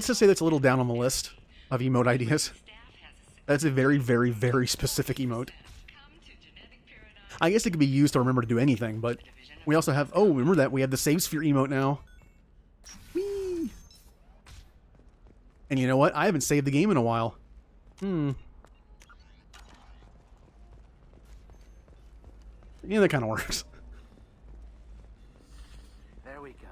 just say that's a little down on the list of emote ideas. That's a very, very, very specific emote. I guess it could be used to remember to do anything, but we also have... Oh, remember that? We have the Save Sphere emote now. Whee! And you know what? I haven't saved the game in a while. Yeah, that kind of works. There we go.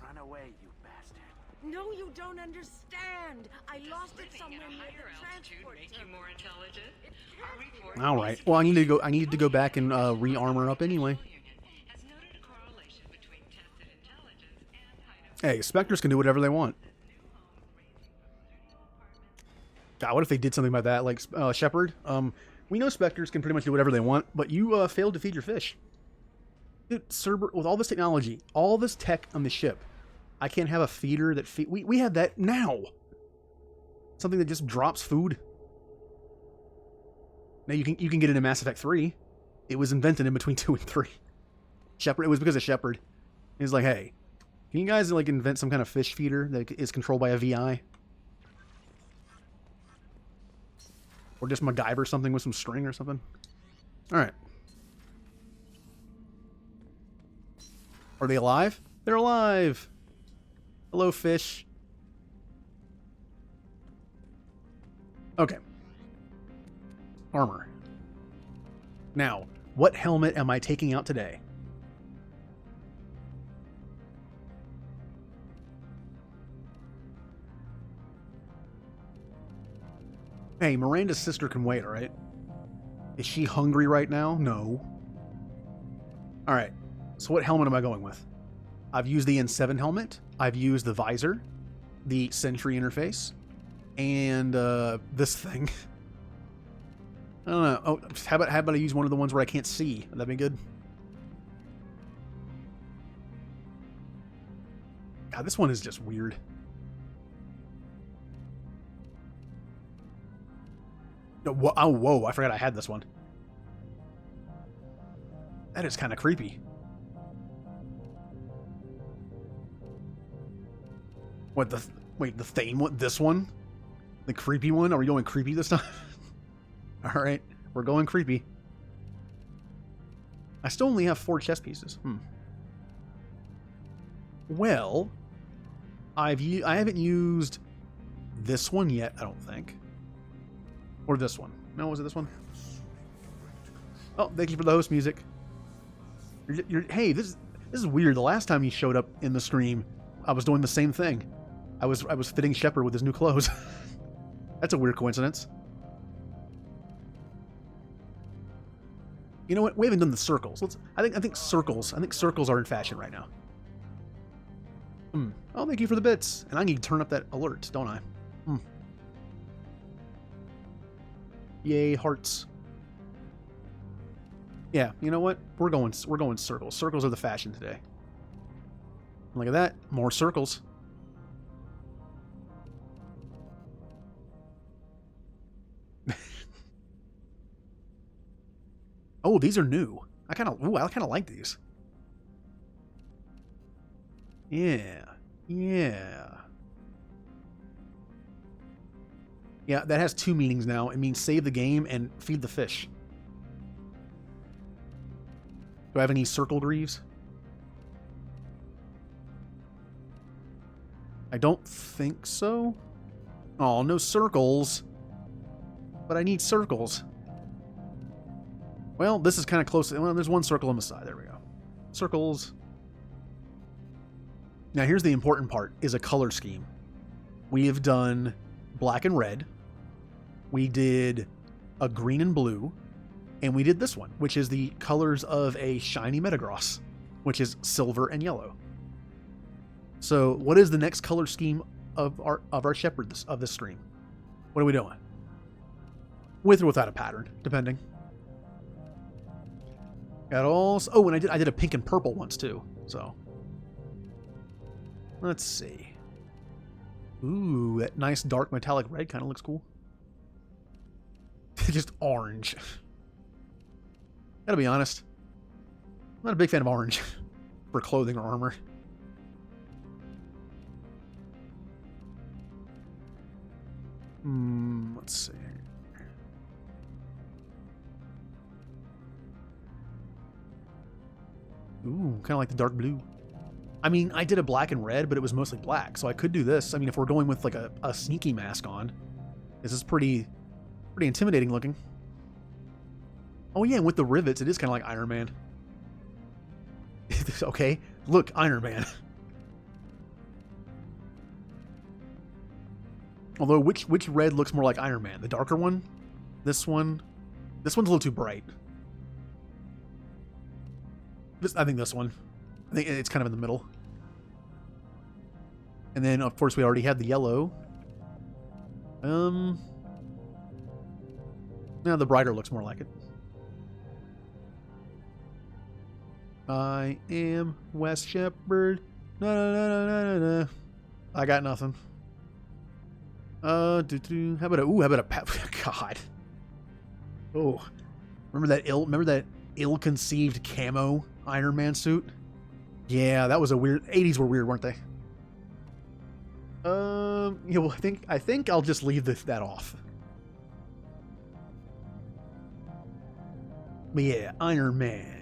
Run away, you bastard. No, you don't understand. I lost it somewhere near the transport. make you more intelligent. All right. Well, I needed to go back and re-armor up anyway. Hey, Spectres can do whatever they want. God, what if they did something about that? Like, Shepard, we know Spectres can pretty much do whatever they want, but you failed to feed your fish. Dude, Cerber, with all this technology, all this tech on the ship, I can't have a feeder that we have that now. Something that just drops food. Now you can get it in Mass Effect 3. It was invented in between 2 and 3. Shepard, it was because of Shepard. He's like, hey, can you guys like invent some kind of fish feeder that is controlled by a VI? Or just MacGyver something with some string or something? Alright. Are they alive? They're alive! Hello, fish. Okay. Armor. Now, what helmet am I taking out today? Hey, Miranda's sister can wait, alright? Is she hungry right now? No. Alright, so what helmet am I going with? I've used the N7 helmet, I've used the visor, the Sentry interface, and this thing. I don't know. Oh, how about I use one of the ones where I can't see? Would that be good? God, this one is just weird. Oh, whoa, I forgot I had this one. That is kind of creepy. What, wait, the Thane one? This one? The creepy one? Are we going creepy this time? Alright, we're going creepy. I still only have 4 chess pieces. Well, I haven't used this one yet, I don't think. Or this one. No, was it this one? Oh, thank you for the host music. Hey, this is weird. The last time he showed up in the stream, I was doing the same thing. I was fitting Shepard with his new clothes. That's a weird coincidence. You know what? We haven't done the circles. I think circles are in fashion right now. Oh, thank you for the bits. And I need to turn up that alert, don't I? Yay, hearts. Yeah, you know what? We're going circles. Circles are the fashion today. Look at that. More circles. Oh, these are new. I kind of like these. Yeah. Yeah. Yeah, that has two meanings now. It means save the game and feed the fish. Do I have any circle greaves? I don't think so. Oh, no circles. But I need circles. Well, this is kind of close. Well, there's one circle on the side. There we go. Circles. Now, here's the important part, is a color scheme. We have done black and red. We did a green and blue. And we did this one, which is the colors of a shiny Metagross, which is silver and yellow. So, what is the next color scheme of our Shepard of this stream? What are we doing? With or without a pattern, depending. Got all. Oh, and I did a pink and purple once too. So, let's see. Ooh, that nice dark metallic red kind of looks cool. Just orange. Gotta be honest, I'm not a big fan of orange for clothing or armor. Let's see. Ooh, kind of like the dark blue. I mean, I did a black and red, but it was mostly black, so I could do this. I mean, if we're going with like a sneaky mask on, this is pretty intimidating looking. Oh yeah, and with the rivets, it is kind of like Iron Man. Okay, look, Iron Man. Although, which red looks more like Iron Man? The darker one? This one? This one's a little too bright. I think this one. I think it's kind of in the middle. And then, of course, we already had the yellow. Now the brighter looks more like it. I am Wes Shepard. No, no, no, no, no, no. I got nothing. How about a God. Oh, remember that ill-conceived camo Iron Man suit? Yeah, that was a weird. 80s were weird, weren't they? Yeah, well, I think I'll just leave that off. But yeah, Iron Man.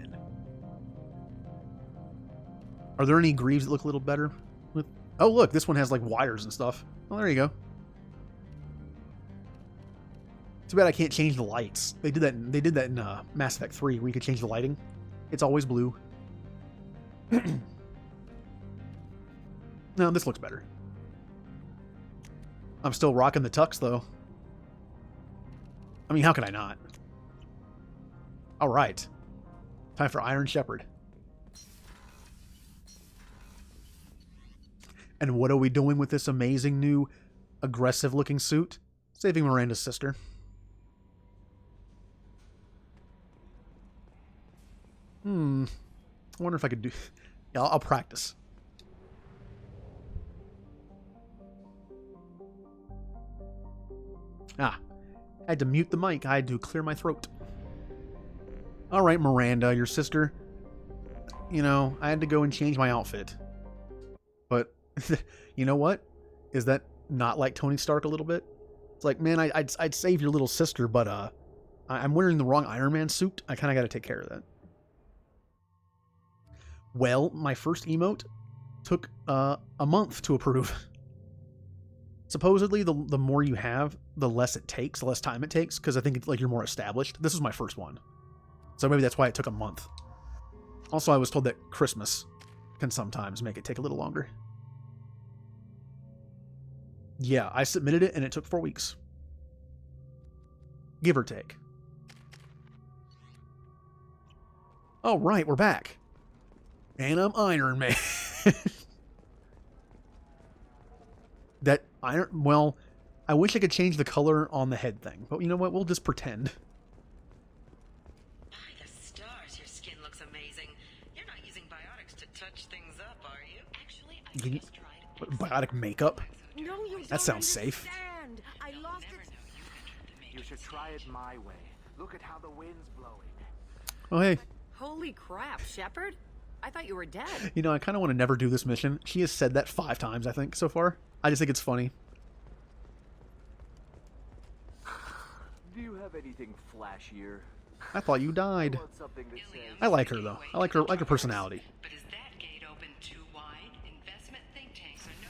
Are there any greaves that look a little better? Oh, look, this one has like wires and stuff. Oh, there you go. Too bad I can't change the lights. They did that in Mass Effect 3, where you could change the lighting. It's always blue. No, this looks better. I'm still rocking the tux, though. I mean, how could I not? All right. Time for Iron Shepard. And what are we doing with this amazing new aggressive-looking suit? Saving Miranda's sister. I wonder if I could do... Yeah, I'll practice. I had to mute the mic. I had to clear my throat. All right, Miranda, your sister. You know, I had to go and change my outfit. But, you know what? Is that not like Tony Stark a little bit? It's like, man, I'd save your little sister, but I'm wearing the wrong Iron Man suit. I kind of got to take care of that. Well, my first emote took a month to approve. Supposedly, the more you have, the less it takes, the less time it takes, because I think it's like you're more established. This is my first one. So maybe that's why it took a month. Also, I was told that Christmas can sometimes make it take a little longer. Yeah, I submitted it and it took 4 weeks. Give or take. All right, we're back. And I'm Iron Man. Well, I wish I could change the color on the head thing, but you know what? We'll just pretend. By the stars, your skin looks amazing. You're not using biotics to touch things up, are you? Actually, I just tried. Biotic makeup? No, you That sounds safe. understand. I lost it. You should try it my way. Look at how the wind's blowing. Oh, hey. Holy crap, Shepard! I thought you were dead. You know, I kind of want to never do this mission. She has said that 5 times, I think, so far. I just think it's funny. Do you have anything flashier? I thought you died. I like her though. I like her personality. But is that gate open too wide? Investment think tanks are no.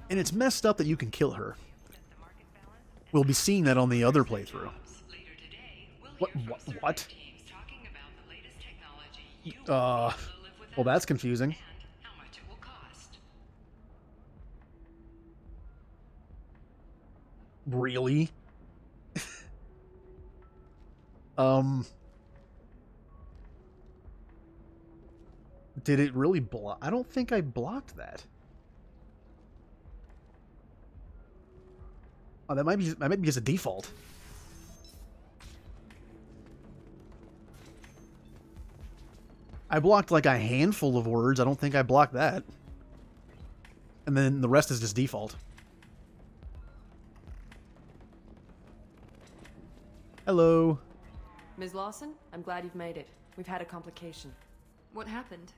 And it's messed up that you can kill her. We'll be seeing that on the other playthrough. What? Well, that's confusing. Really? Did it really block? I don't think I blocked that. Oh, that might be just a default. I blocked like a handful of words. I don't think I blocked that. And then the rest is just default. Hello. Ms. Lawson, I'm glad you've made it. We've had a complication. What happened?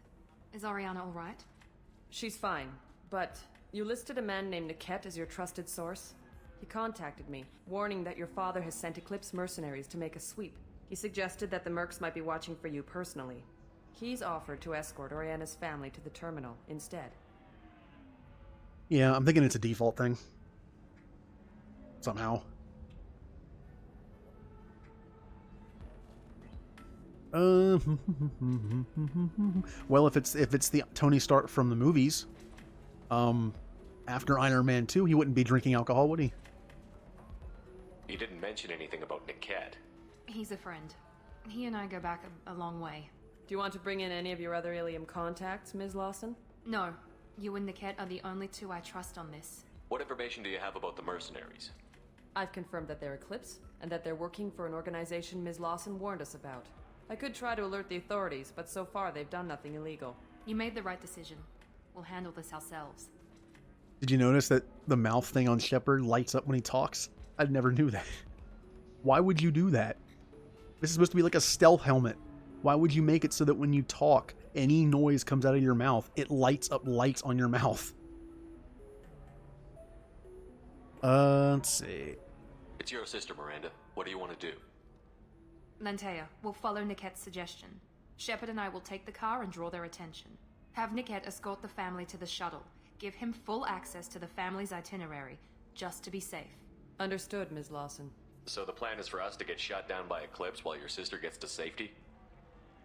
Is Ariana all right? She's fine, but you listed a man named Niket as your trusted source. He contacted me, warning that your father has sent Eclipse mercenaries to make a sweep. He suggested that the Mercs might be watching for you personally. He's offered to escort Oriana's family to the terminal instead. Yeah, I'm thinking it's a default thing. Somehow. Well, if it's the Tony Stark from the movies, after Iron Man 2, he wouldn't be drinking alcohol, would he? You didn't mention anything about Niket. He's a friend. He and I go back a long way. Do you want to bring in any of your other Ilium contacts, Ms. Lawson? No. You and Niket are the only two I trust on this. What information do you have about the mercenaries? I've confirmed that they're Eclipse, and that they're working for an organization Ms. Lawson warned us about. I could try to alert the authorities, but so far they've done nothing illegal. You made the right decision. We'll handle this ourselves. Did you notice that the mouth thing on Shepard lights up when he talks? I never knew that. Why would you do that? This is supposed to be like a stealth helmet. Why would you make it so that when you talk, any noise comes out of your mouth, it lights up lights on your mouth? Let's see. It's your sister, Miranda. What do you want to do? Lantea, we'll follow Niket's suggestion. Shepard and I will take the car and draw their attention. Have Niket escort the family to the shuttle. Give him full access to the family's itinerary, just to be safe. Understood, Ms. Lawson. So the plan is for us to get shot down by Eclipse while your sister gets to safety?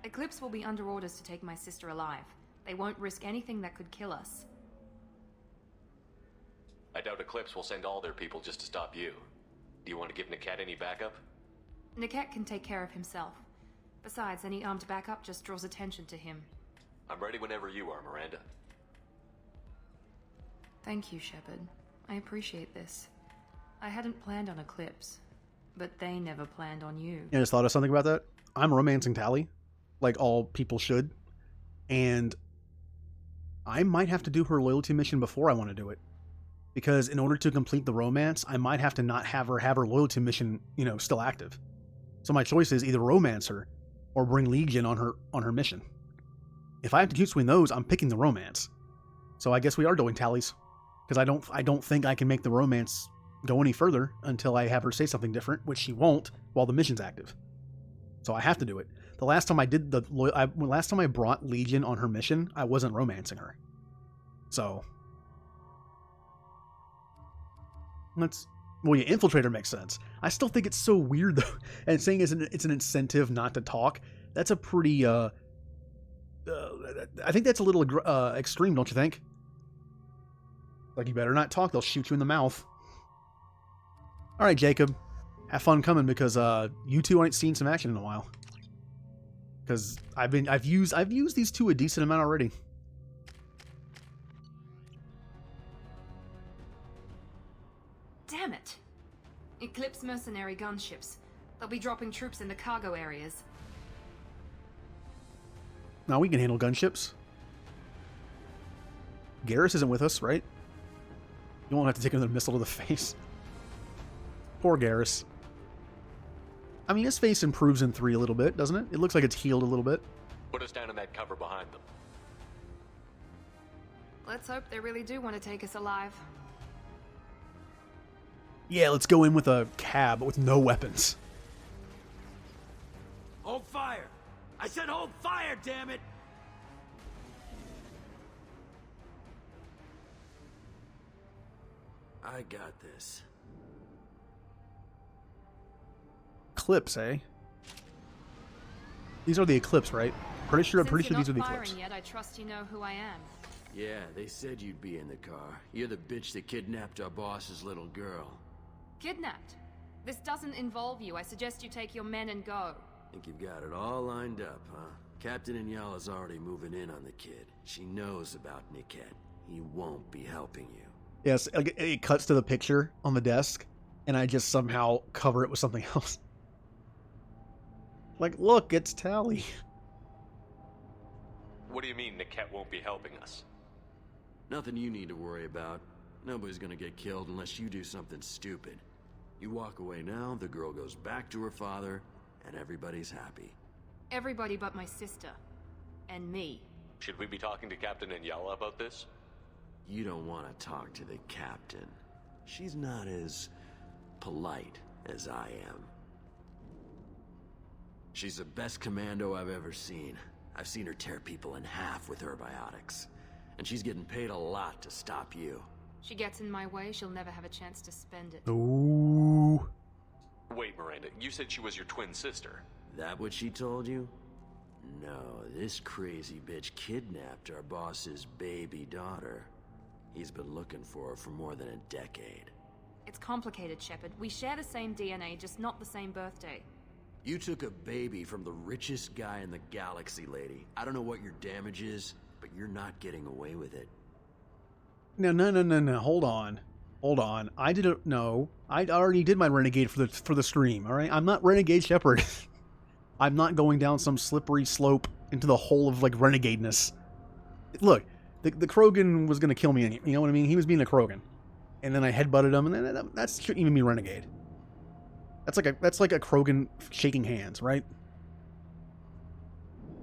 Eclipse will be under orders to take my sister alive. They won't risk anything that could kill us. I doubt Eclipse will send all their people just to stop you. Do you want to give Niket any backup? Niket can take care of himself. Besides, any armed backup just draws attention to him. I'm ready whenever you are, Miranda. Thank you, Shepard. I appreciate this. I hadn't planned on Eclipse, but they never planned on you. I just thought of something about that. I'm romancing Tally, like all people should, and I might have to do her loyalty mission before I want to do it. Because in order to complete the romance, I might have to not have her loyalty mission, still active. So my choice is either romance her or bring Legion on her mission. If I have to choose between those, I'm picking the romance. So I guess we are doing tallies, because I don't think I can make the romance go any further until I have her say something different, which she won't while the mission's active. So I have to do it. The last time I brought Legion on her mission, I wasn't romancing her. So Infiltrator makes sense. I still think it's so weird though, and saying it's an incentive not to talk. That's a pretty I think that's a little extreme, don't you think? Like, you better not talk, they'll shoot you in the mouth. All right, Jacob, have fun coming, because you two ain't seen some action in a while. Because I've used these two a decent amount already. Damn it! Eclipse mercenary gunships. They'll be dropping troops in the cargo areas. Now we can handle gunships. Garrus isn't with us, right? You won't have to take another missile to the face. Poor Garrus. I mean, his face improves in 3 a little bit, doesn't it? It looks like it's healed a little bit. Put us down in that cover behind them. Let's hope they really do want to take us alive. Yeah, let's go in with a cab with no weapons. Hold fire! I said hold fire, damn it! I got this. Eclipse, eh? These are the Eclipse, right? Pretty sure Since these are you're the not Eclipse. firing yet, I trust you know who I am. Yeah, they said you'd be in the car. You're the bitch that kidnapped our boss's little girl. Kidnapped? This doesn't involve you. I suggest you take your men and go. Think you've got it all lined up, huh? Captain Inyala's already moving in on the kid. She knows about Niket. He won't be helping you. Yes, it cuts to the picture on the desk, and I just somehow cover it with something else. Like, look, it's Tally. What do you mean Niket won't be helping us? Nothing you need to worry about. Nobody's gonna get killed unless you do something stupid. You walk away now, the girl goes back to her father, and everybody's happy. Everybody but my sister. And me. Should we be talking to Captain Inyala about this? You don't want to talk to the captain. She's not as polite as I am. She's the best commando I've ever seen. I've seen her tear people in half with her biotics. And she's getting paid a lot to stop you. She gets in my way, she'll never have a chance to spend it. Ooh. Wait, Miranda, you said she was your twin sister. That what she told you? No, this crazy bitch kidnapped our boss's baby daughter. He's been looking for her for more than a decade. It's complicated, Shepard. We share the same DNA, just not the same birthday. You took a baby from the richest guy in the galaxy, lady. I don't know what your damage is, but you're not getting away with it. No. Hold on. I didn't know. I already did my renegade for the stream. All right, I'm not Renegade Shepard. I'm not going down some slippery slope into the hole of like renegadeness. Look, the Krogan was gonna kill me. You know what I mean? He was being a Krogan, and then I headbutted him, and then that shouldn't even be renegade. That's like a Krogan shaking hands, right?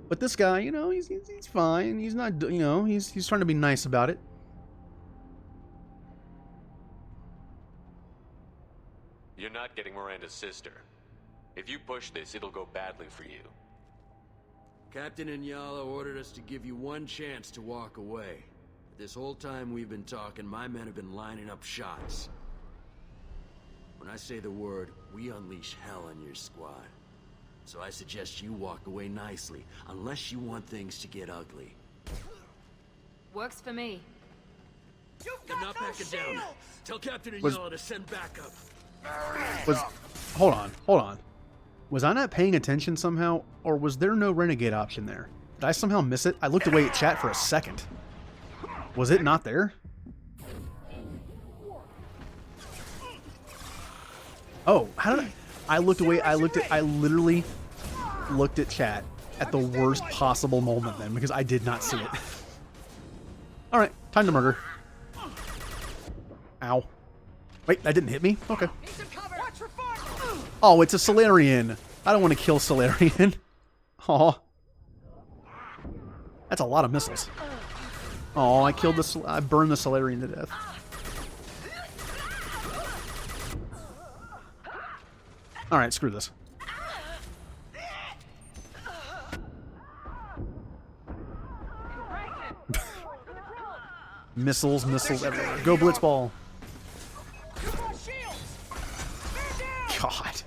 But this guy, you know, he's fine. He's not, you know, he's trying to be nice about it. You're not getting Miranda's sister. If you push this, it'll go badly for you. Captain Inyala ordered us to give you one chance to walk away. This whole time we've been talking, my men have been lining up shots. When I say the word, we unleash hell on your squad. So I suggest you walk away nicely, unless you want things to get ugly. Works for me. I'm not backing down. Tell Captain Inyala to send backup. Hold on. Was I not paying attention somehow, or was there no renegade option there? Did I somehow miss it? I looked away at chat for a second. Was it not there? Oh, how did I looked away, I literally looked at chat at the worst possible moment then, because I did not see it. Alright, time to murder. Ow. Wait, that didn't hit me? Okay. Oh, it's a Solarian. I don't want to kill Solarian. Aw. That's a lot of missiles. Oh, I burned the Solarian to death. Alright, screw this. Missiles everywhere. Go Blitzball. God.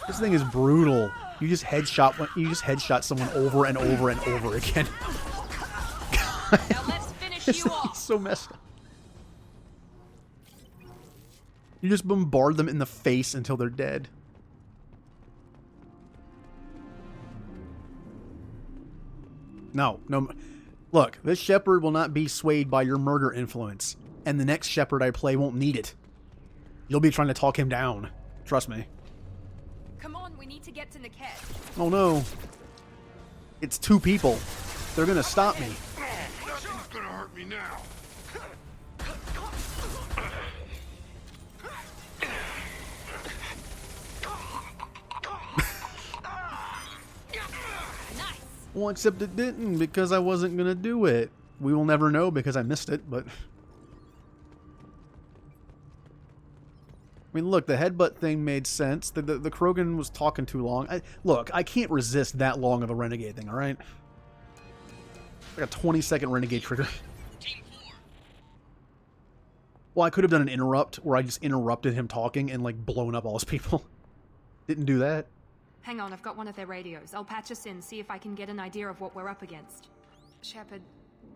This thing is brutal. You just headshot someone over and over and over again. God. Now let's finish This thing is so messed up. You just bombard them in the face until they're dead. No. Look, this Shepard will not be swayed by your murder influence, and the next Shepard I play won't need it. You'll be trying to talk him down. Trust me. Come on, we need to get to Niket. Oh no. It's two people. They're gonna stop me. Nothing's gonna hurt me now. Nice. Well, except it didn't, because I wasn't gonna do it. We will never know because I missed it, but... I mean, look, the headbutt thing made sense. The Krogan was talking too long. Look, I can't resist that long of a renegade thing, alright? Like a 20-second renegade trigger. Well, I could have done an interrupt where I just interrupted him talking and, like, blown up all his people. Didn't do that. Hang on, I've got one of their radios. I'll patch us in, see if I can get an idea of what we're up against. Shepard,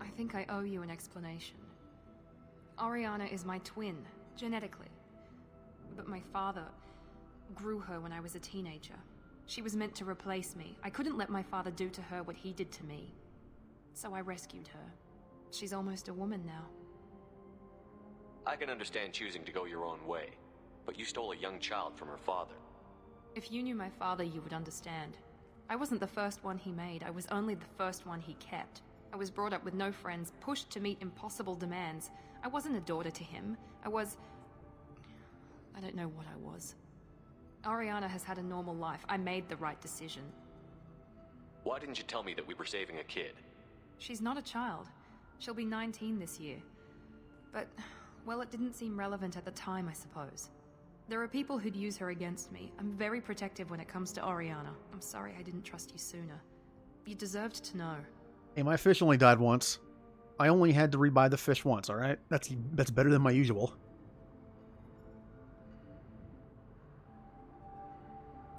I think I owe you an explanation. Oriana is my twin, genetically. But my father grew her when I was a teenager. She was meant to replace me. I couldn't let my father do to her what he did to me. So I rescued her. She's almost a woman now. I can understand choosing to go your own way, but you stole a young child from her father. If you knew my father, you would understand. I wasn't the first one he made. I was only the first one he kept. I was brought up with no friends, pushed to meet impossible demands. I wasn't a daughter to him. I don't know what I was. Oriana has had a normal life. I made the right decision. Why didn't you tell me that we were saving a kid? She's not a child. She'll be 19 this year. But, well, it didn't seem relevant at the time, I suppose. There are people who'd use her against me. I'm very protective when it comes to Oriana. I'm sorry I didn't trust you sooner. You deserved to know. Hey, my fish only died once. I only had to rebuy the fish once, alright? That's better than my usual.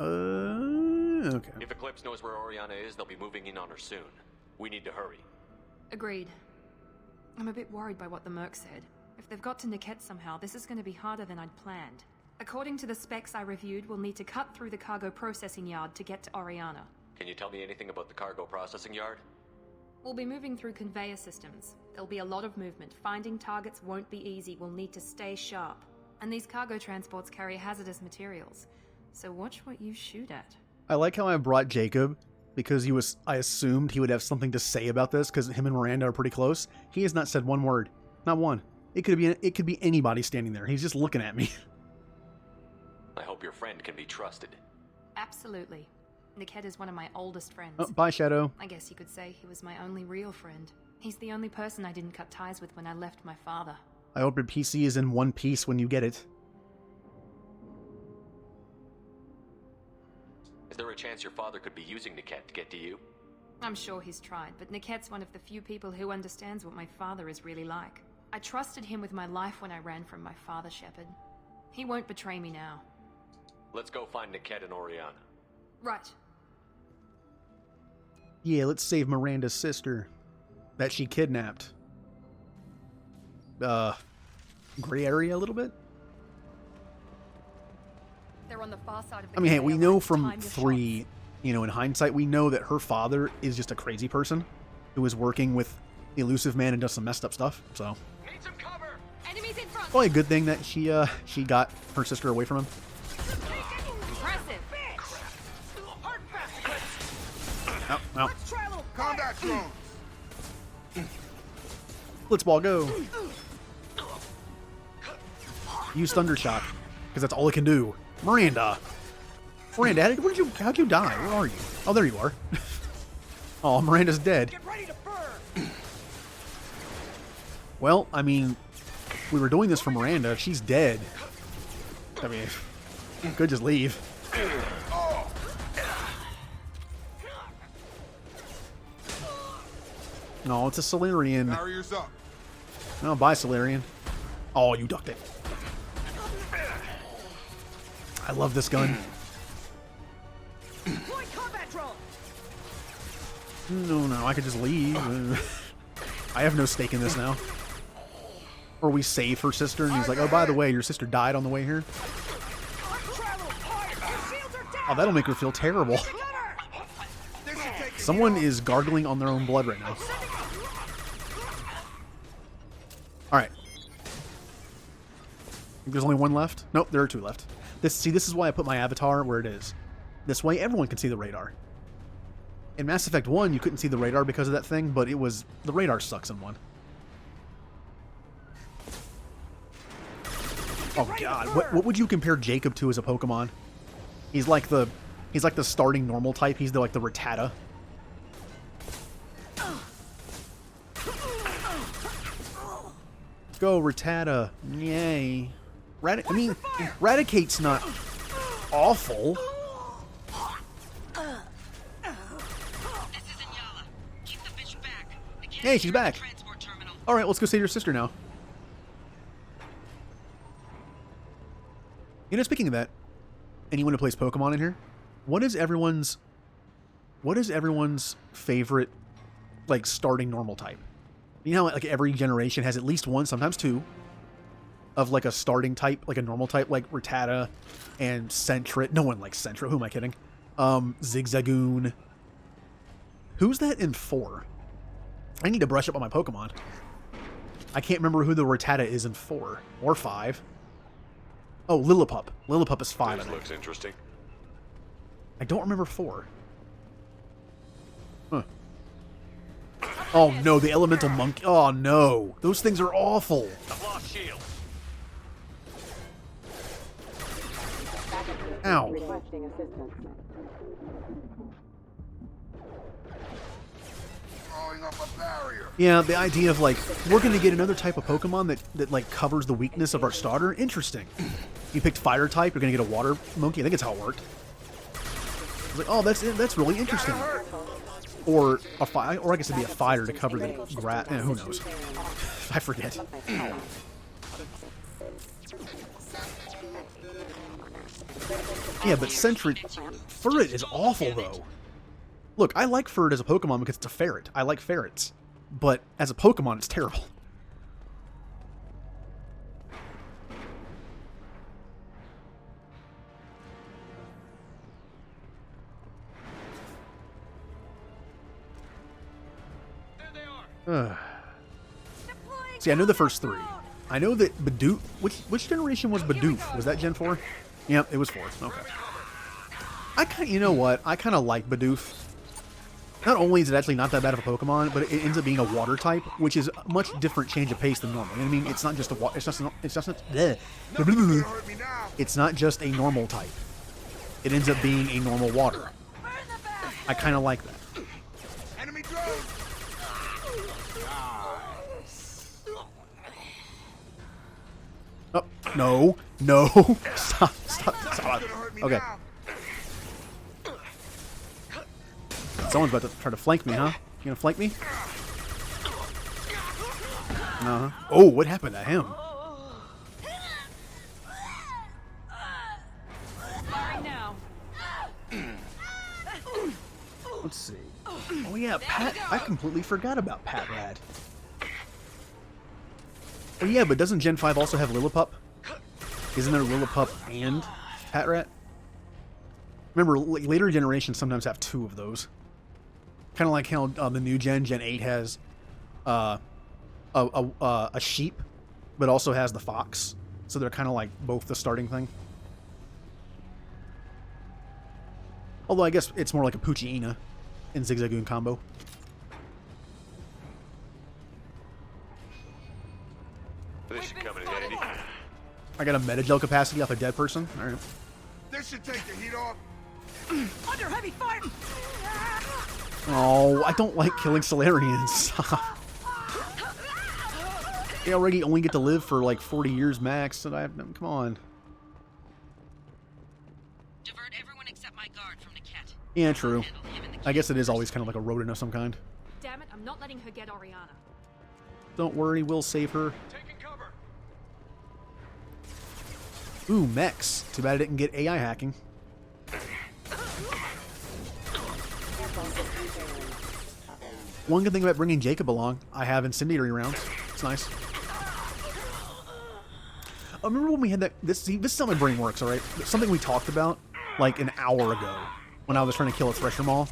Okay. If Eclipse knows where Oriana is, they'll be moving in on her soon. We need to hurry. Agreed. I'm a bit worried by what the Merc said. If they've got to Niket somehow, this is going to be harder than I'd planned. According to the specs I reviewed, we'll need to cut through the cargo processing yard to get to Oriana. Can you tell me anything about the cargo processing yard? We'll be moving through conveyor systems. There'll be a lot of movement. Finding targets won't be easy. We'll need to stay sharp. And these cargo transports carry hazardous materials. So watch what you shoot at. I like how I brought Jacob, because I assumed he would have something to say about this, because him and Miranda are pretty close. He has not said one word. Not one. It could be anybody standing there. He's just looking at me. I hope your friend can be trusted. Absolutely. Niket is one of my oldest friends. Oh, bye, Shadow. I guess you could say he was my only real friend. He's the only person I didn't cut ties with when I left my father. I hope your PC is in one piece when you get it. Is there a chance your father could be using Niket to get to you? I'm sure he's tried, but Niket's one of the few people who understands what my father is really like. I trusted him with my life when I ran from my father, Shepard. He won't betray me now. Let's go find Niket and Oriana. Right. Yeah, let's save Miranda's sister that she kidnapped. Gray area a little bit? They're on the far side of the I mean, hey, we know from Time to 3, in hindsight, we know that her father is just a crazy person who is working with the elusive man and does some messed up stuff, so. Need some cover. Enemies in front. Probably a good thing that she got her sister away from him. Impressive. Ow, ow. Let's try a little Combat drones! Blitzball, go! Use Thundershock, because that's all it can do. Miranda, how'd you die? Where are you? Oh, there you are. Oh, Miranda's dead. Get ready to burn. Well, I mean, we were doing this for Miranda. She's dead. I mean, you could just leave. No, it's a Solarian. Barriers up. No, bye, Solarian. Oh, you ducked it. I love this gun. Deploy combat drone. No, I could just leave. I have no stake in this now. Or we save her sister, and he's like, oh, by the way, your sister died on the way here. Oh, that'll make her feel terrible. Someone is gargling on their own blood right now. Alright. There's only one left? Nope, there are two left. This is why I put my avatar where it is. This way everyone can see the radar. In Mass Effect 1, you couldn't see the radar because of that thing, but the radar sucks in 1. Oh god, what would you compare Jacob to as a Pokemon? He's like the starting normal type. He's like the Rattata. go, Rattata. Yay. I mean, Raticate's not awful. Hey, she's back. Alright, let's go save your sister now. You know, speaking of that, anyone who plays Pokemon in here, what is everyone's favorite, like, starting normal type? You know how, like, every generation has at least one, sometimes two, of, like, a starting type, like a normal type, like Rattata and Sentret. No one likes Sentret. Who am I kidding? Zigzagoon. Who's that in 4? I need to brush up on my Pokemon. I can't remember who the Rattata is in 4 or 5. Oh, Lillipup. Lillipup is 5. This looks interesting. I don't remember 4. Huh. Oh no, the elemental monkey. Oh no, those things are awful. I've lost shield. Ow. Yeah, the idea of, like, we're going to get another type of Pokemon that like, covers the weakness of our starter. Interesting. You picked Fire type, you're going to get a Water Monkey. I think it's how it worked. I was like, oh, that's really interesting. Or a fire, or I guess it'd be a Fire to cover the grass. Who knows? I forget. Yeah, but Sentret... Furret is awful, though. Look, I like Furret as a Pokemon because it's a ferret. I like ferrets. But as a Pokemon, it's terrible. See, I know the first 3. I know that Bidoof... Which generation was Bidoof? Was that Gen 4? Yep, it was 4. Okay. You know what? I kind of like Bidoof. Not only is it actually not that bad of a Pokemon, but it ends up being a water type, which is a much different change of pace than normal. I mean, it's not just a water. It's not just a normal type. It ends up being a normal water. I kind of like that. Enemy drone. Oh, no. No. Stop. Okay. Someone's about to try to flank me, huh? You gonna flank me? No. Oh, what happened to him? Let's see. Oh yeah, Pat. I completely forgot about Pat Rat. Oh yeah, but doesn't Gen 5 also have Lillipup? Isn't there Lillipup and Pat Rat? Remember, later generations sometimes have 2 of those. Kind of like how the new Gen 8 has a sheep, but also has the fox. So they're kind of like both the starting thing. Although I guess it's more like a Poochyena and Zigzagoon combo. This should come in handy. I got a Metagel capacity off a dead person. All right. This should take the heat off. Under heavy fire. Oh, I don't like killing Solarians. They already only get to live for like 40 years max, and come on. Divert everyone except my guard from Niket. Yeah, true. I guess it is always kind of like a rodent of some kind. Damn it, I'm not letting her get Oriana. Don't worry, we'll save her. Taking cover. Ooh, mechs. Too bad I didn't get AI hacking. One good thing about bringing Jacob along, I have incendiary rounds. It's nice. I remember when we had that... This is how my brain works, alright? Something we talked about, like, an hour ago, when I was trying to kill a Thresher Maw.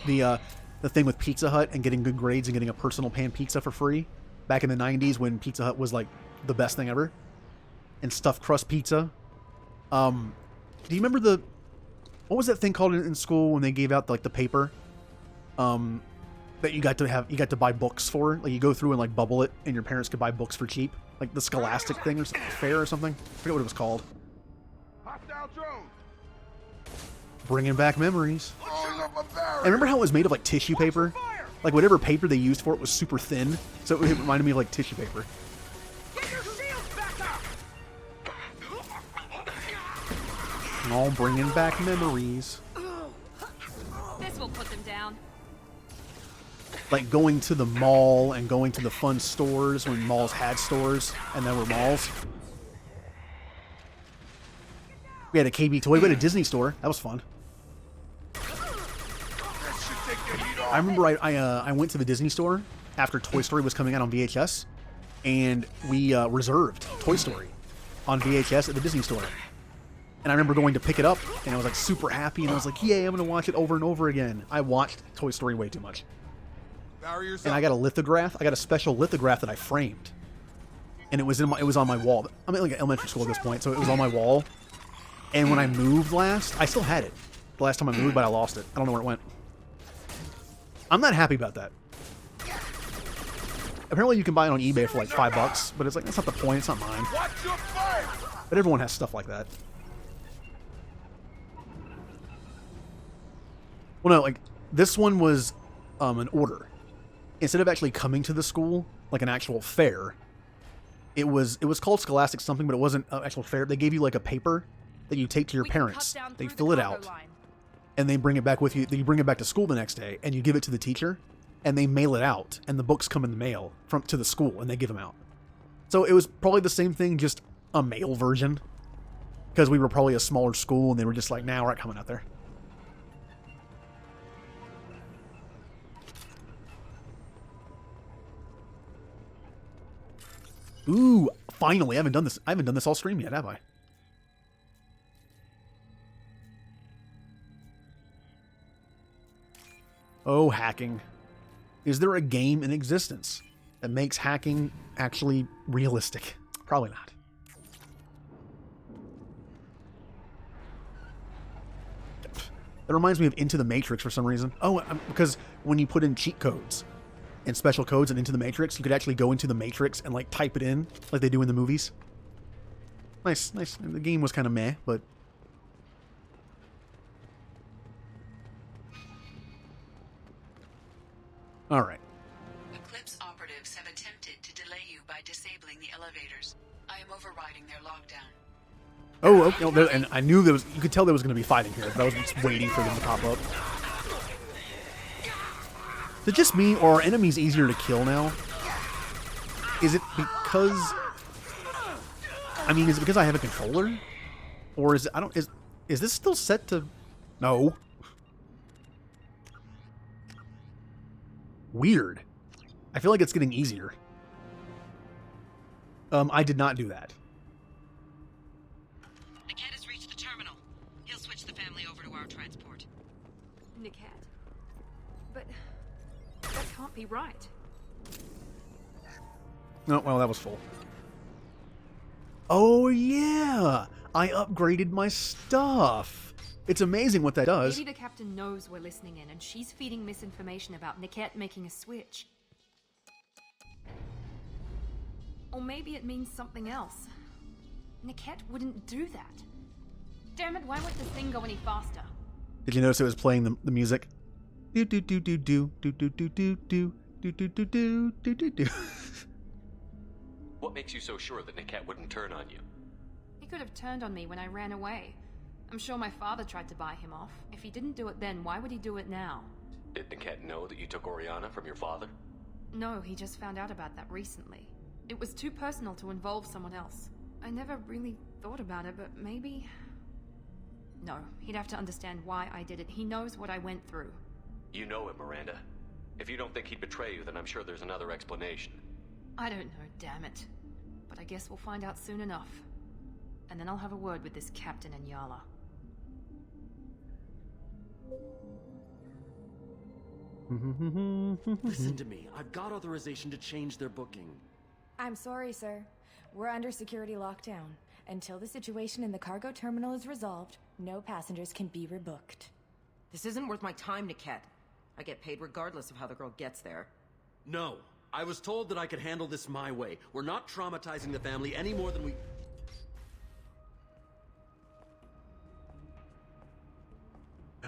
The thing with Pizza Hut and getting good grades and getting a personal pan pizza for free. Back in the 90s when Pizza Hut was, like, the best thing ever. And stuffed crust pizza. Do you remember the... What was that thing called in school when they gave out, like, the paper? That you got to buy books for. Like, you go through and, like, bubble it, and your parents could buy books for cheap. Like the Scholastic thing or something, fair or something. I forget what it was called. Hostile drone. Bringing back memories. I remember how it was made of, like, tissue paper. Like, whatever paper they used for it was super thin, so it reminded me of, like, tissue paper. All bringing back memories. This will put them down. Like going to the mall and going to the fun stores when malls had stores and there were malls. We had a KB toy. We had a Disney store. That was fun. I remember I went to the Disney store after Toy Story was coming out on VHS, and we reserved Toy Story on VHS at the Disney store. And I remember going to pick it up, and I was like super happy, and I was like, yay, I'm going to watch it over and over again. I watched Toy Story way too much. And I got a lithograph. I got a special lithograph that I framed. And it was on my wall. I'm in like elementary school at this point, so it was on my wall. And when I moved last, I still had it. The last time I moved, but I lost it. I don't know where it went. I'm not happy about that. Apparently you can buy it on eBay for like $5, but it's like, that's not the point. It's not mine. But everyone has stuff like that. Well, no, like, this one was an order. Instead of actually coming to the school, like an actual fair, it was called Scholastic something, but it wasn't an actual fair. They gave you like a paper that you take to your parents. They fill it out, and they bring it back with you. You bring it back to school the next day, and you give it to the teacher, and they mail it out, and the books come in the mail to the school, and they give them out. So it was probably the same thing, just a mail version, because we were probably a smaller school, and they were just like, nah, we're not coming out there. Ooh, finally! I haven't done this all stream yet, have I? Oh, hacking. Is there a game in existence that makes hacking actually realistic? Probably not. That reminds me of Into the Matrix for some reason. Oh, because when you put in cheat codes and special codes and Into the Matrix, you could actually go into the Matrix and like type it in like they do in the movies. Nice, nice. The game was kind of meh, but... Alright. Eclipse operatives have attempted to delay you by disabling the elevators. I am overriding their lockdown. Oh, okay. And I knew there was... You could tell there was going to be fighting here, but I was just waiting for them to pop up. Is it just me, or are enemies easier to kill now? Is it because... I mean, is it because I have a controller? Or is it... I don't... Is this still set to... No. Weird. I feel like it's getting easier. I did not do that. Niket has reached the terminal. He'll switch the family over to our transport. Niket. But that can't be right. No, well, that was full. Oh, yeah! I upgraded my stuff! It's amazing what that does. Maybe the captain knows we're listening in, and she's feeding misinformation about Niket making a switch. Or maybe it means something else. Niket wouldn't do that. Damn it, why won't this thing go any faster? Did you notice it was playing the music? Do do do do do do do do do do do do do do do do do. What makes you so sure that Niket wouldn't turn on you? He could have turned on me when I ran away. I'm sure my father tried to buy him off. If he didn't do it then, why would he do it now? Did Niket know that you took Oriana from your father? No, he just found out about that recently. It was too personal to involve someone else. I never really thought about it, but maybe... No, he'd have to understand why I did it. He knows what I went through. You know him, Miranda. If you don't think he'd betray you, then I'm sure there's another explanation. I don't know, damn it. But I guess we'll find out soon enough. And then I'll have a word with this captain and Yala. Listen to me. I've got authorization to change their booking. I'm sorry, sir. We're under security lockdown. Until the situation in the cargo terminal is resolved, no passengers can be rebooked. This isn't worth my time, Niket. I get paid regardless of how the girl gets there. No. I was told that I could handle this my way. We're not traumatizing the family any more than we...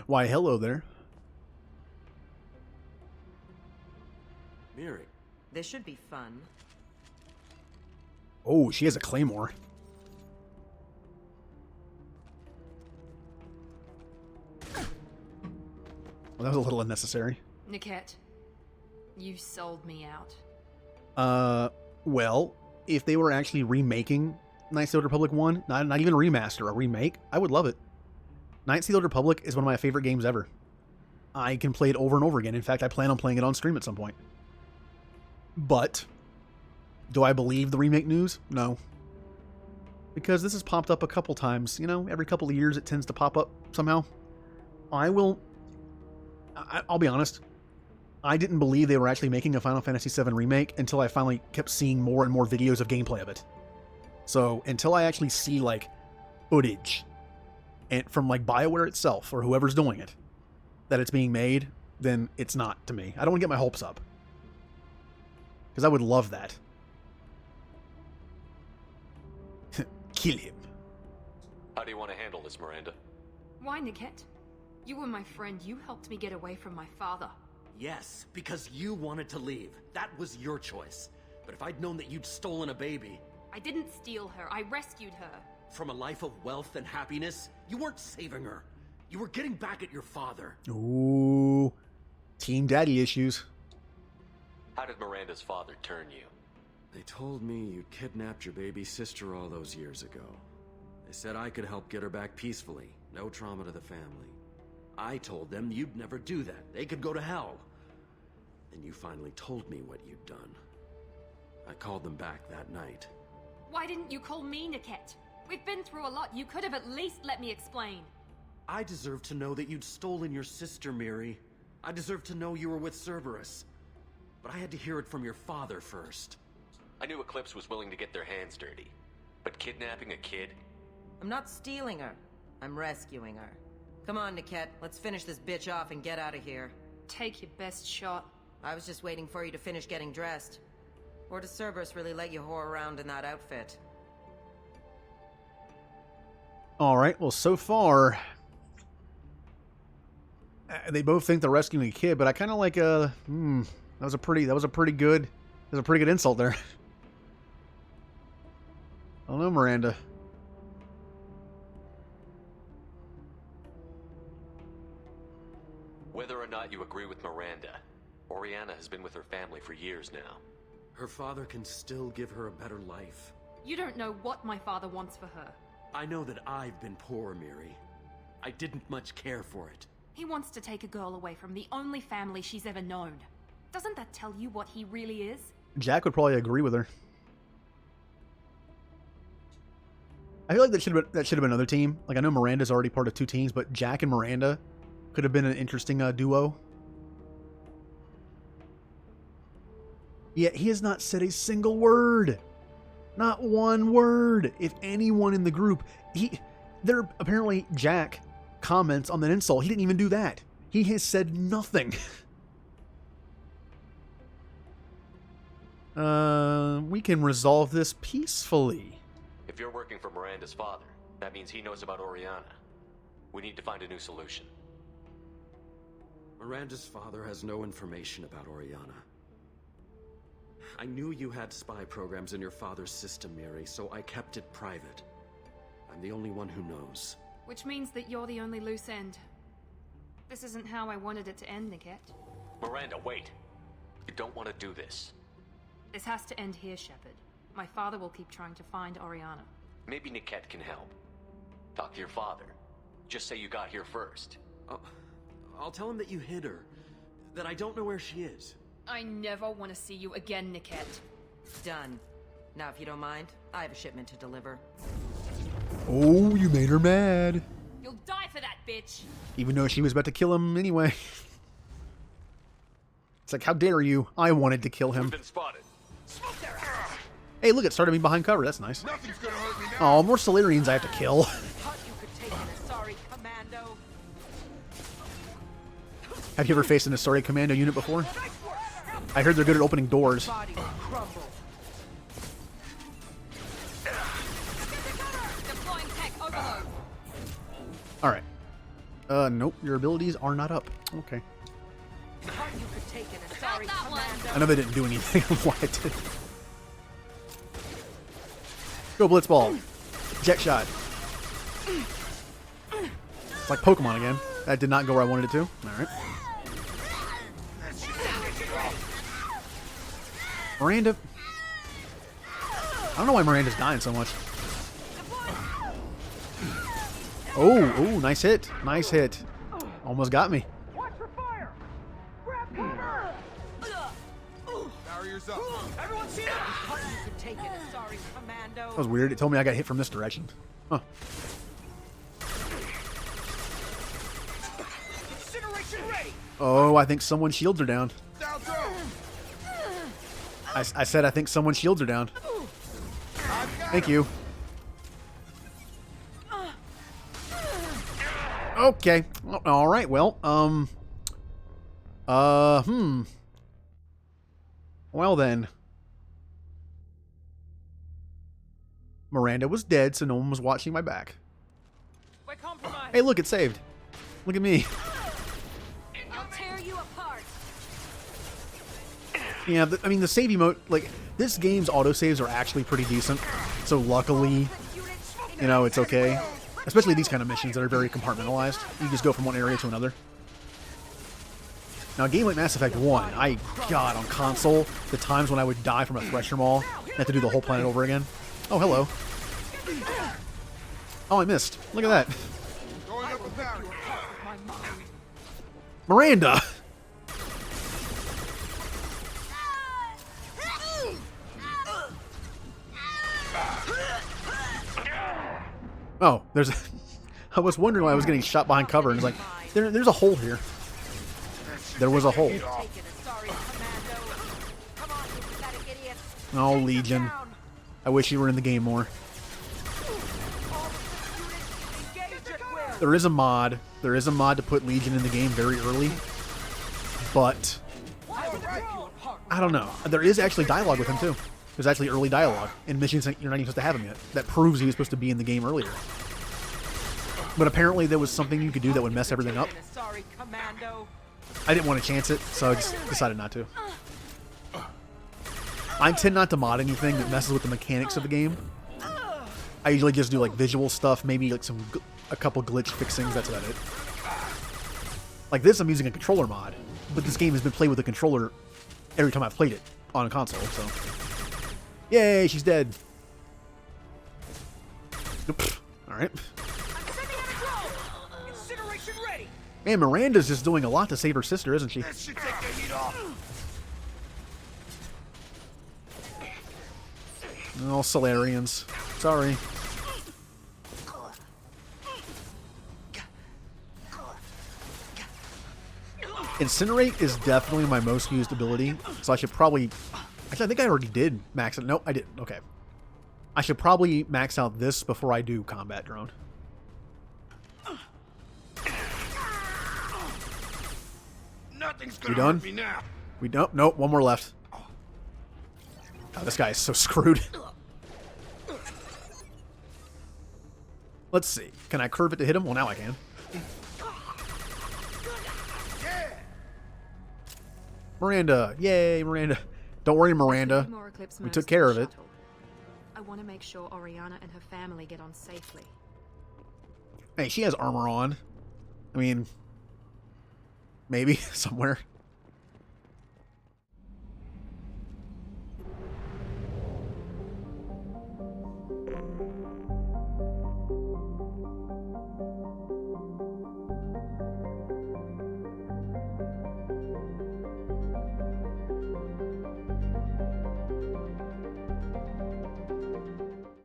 Why, hello there. Miri. This should be fun. Oh, she has a claymore. Well, that was a little unnecessary. Niket, you sold me out. Well, if they were actually remaking Knights of the Old Republic 1, not even a remaster, a remake, I would love it. Knights of the Old Republic is one of my favorite games ever. I can play it over and over again. In fact, I plan on playing it on stream at some point. But, do I believe the remake news? No. Because this has popped up a couple times. You know, every couple of years it tends to pop up somehow. I'll be honest. I didn't believe they were actually making a Final Fantasy VII remake until I finally kept seeing more and more videos of gameplay of it. So, until I actually see, like, footage and from, like, BioWare itself, or whoever's doing it, that it's being made, then it's not to me. I don't want to get my hopes up. Because I would love that. Kill him. How do you want to handle this, Miranda? Why, Niket? You were my friend. You helped me get away from my father. Yes, because you wanted to leave. That was your choice. But if I'd known that you'd stolen a baby... I didn't steal her. I rescued her. From a life of wealth and happiness, you weren't saving her. You were getting back at your father. Ooh. Team daddy issues. How did Miranda's father turn you? They told me you kidnapped your baby sister all those years ago. They said I could help get her back peacefully. No trauma to the family. I told them you'd never do that. They could go to hell. And you finally told me what you'd done. I called them back that night. Why didn't you call me, Niket? We've been through a lot. You could have at least let me explain. I deserve to know that you'd stolen your sister, Miri. I deserve to know you were with Cerberus. But I had to hear it from your father first. I knew Eclipse was willing to get their hands dirty. But kidnapping a kid? I'm not stealing her. I'm rescuing her. Come on, Niket. Let's finish this bitch off and get out of here. Take your best shot. I was just waiting for you to finish getting dressed. Or does Cerberus really let you whore around in that outfit? Alright, well, so far... they both think they're rescuing a kid, but I kind of like, that was a pretty good insult there. I don't know, Miranda. Whether or not you agree with Miranda, Oriana has been with her family for years now. Her father can still give her a better life. You don't know what my father wants for her. I know that I've been poor, Miri. I didn't much care for it. He wants to take a girl away from the only family she's ever known. Doesn't that tell you what he really is? Jack would probably agree with her. I feel like that should have been another team. Like, I know Miranda's already part of two teams, but Jack and Miranda could have been an interesting duo. Yet he has not said a single word. Not one word. If anyone in the group, apparently Jack comments on that insult. He didn't even do that. He has said nothing. We can resolve this peacefully. If you're working for Miranda's father, that means he knows about Oriana. We need to find a new solution. Miranda's father has no information about Oriana. I knew you had spy programs in your father's system, Miri, so I kept it private. I'm the only one who knows. Which means that you're the only loose end. This isn't how I wanted it to end, Niket. Miranda, wait. You don't want to do this. This has to end here, Shepard. My father will keep trying to find Oriana. Maybe Niket can help. Talk to your father. Just say you got here first. I'll tell him that you hid her. That I don't know where she is. I never want to see you again, Niket. Done. Now, if you don't mind, I have a shipment to deliver. Oh, you made her mad. You'll die for that, bitch. Even though she was about to kill him anyway. It's like, how dare you? I wanted to kill him. We've been spotted. Hey, look, it started me behind cover. That's nice. Oh, more Solarians I have to kill. Have you ever faced an Asari Commando unit before? I heard they're good at opening doors. Alright. Nope, your abilities are not up. Okay. I know they didn't do anything. Why I did. Go Blitzball. Jet Shot. It's like Pokemon again. That did not go where I wanted it to. Alright. Miranda. I don't know why Miranda's dying so much. Oh, nice hit. Nice hit. Almost got me. Watch for fire! Grab cover! Barriers up. Everyone see that? You could take it. Sorry, Commando. That was weird. It told me I got hit from this direction. Huh. Incineration ready! Oh, I think someone's shields are down. Down throw! I said I think someone's shields are down. Thank you. Okay. All right. Well, Well then. Miranda was dead, so no one was watching my back. Hey, look, it's saved. Look at me. I'll tear you apart. Yeah, I mean, the save emote, like, this game's autosaves are actually pretty decent. So luckily, you know, it's okay. Especially these kind of missions that are very compartmentalized. You just go from one area to another. Now, a game like Mass Effect 1, God, on console, the times when I would die from a Thresher Maul and have to do the whole planet over again. Oh, hello. Oh, I missed. Look at that. Miranda! Oh, there's... I was wondering why I was getting shot behind cover, and it's like, there's a hole here. There was a hole. Oh, Legion. I wish you were in the game more. There is a mod. There is a mod to put Legion in the game very early. But... I don't know. There is actually dialogue with him, too. There's actually early dialogue in missions that you're not even supposed to have him yet. That proves he was supposed to be in the game earlier. But apparently there was something you could do that would mess everything up. I didn't want to chance it, so I just decided not to. I tend not to mod anything that messes with the mechanics of the game. I usually just do like visual stuff, maybe like a couple glitch fixings, that's about it. Like this, I'm using a controller mod, but this game has been played with a controller every time I've played it on a console, so... Yay, she's dead. Alright. Man, Miranda's just doing a lot to save her sister, isn't she? This should take the heat off. Oh, Solarians. Sorry. Incinerate is definitely my most used ability, so I should probably... Actually, I think I already did max it. Nope, I didn't. Okay. I should probably max out this before I do Combat Drone. Nothing's We gonna done? hurt me now. We don't. Nope, one more left. Oh, this guy is so screwed. Let's see. Can I curve it to hit him? Well, now I can. Miranda. Yay, Miranda. Don't worry, Miranda. We took care of it. I want to make sure Oriana and her family get on safely. Hey, she has armor on. I mean, maybe somewhere.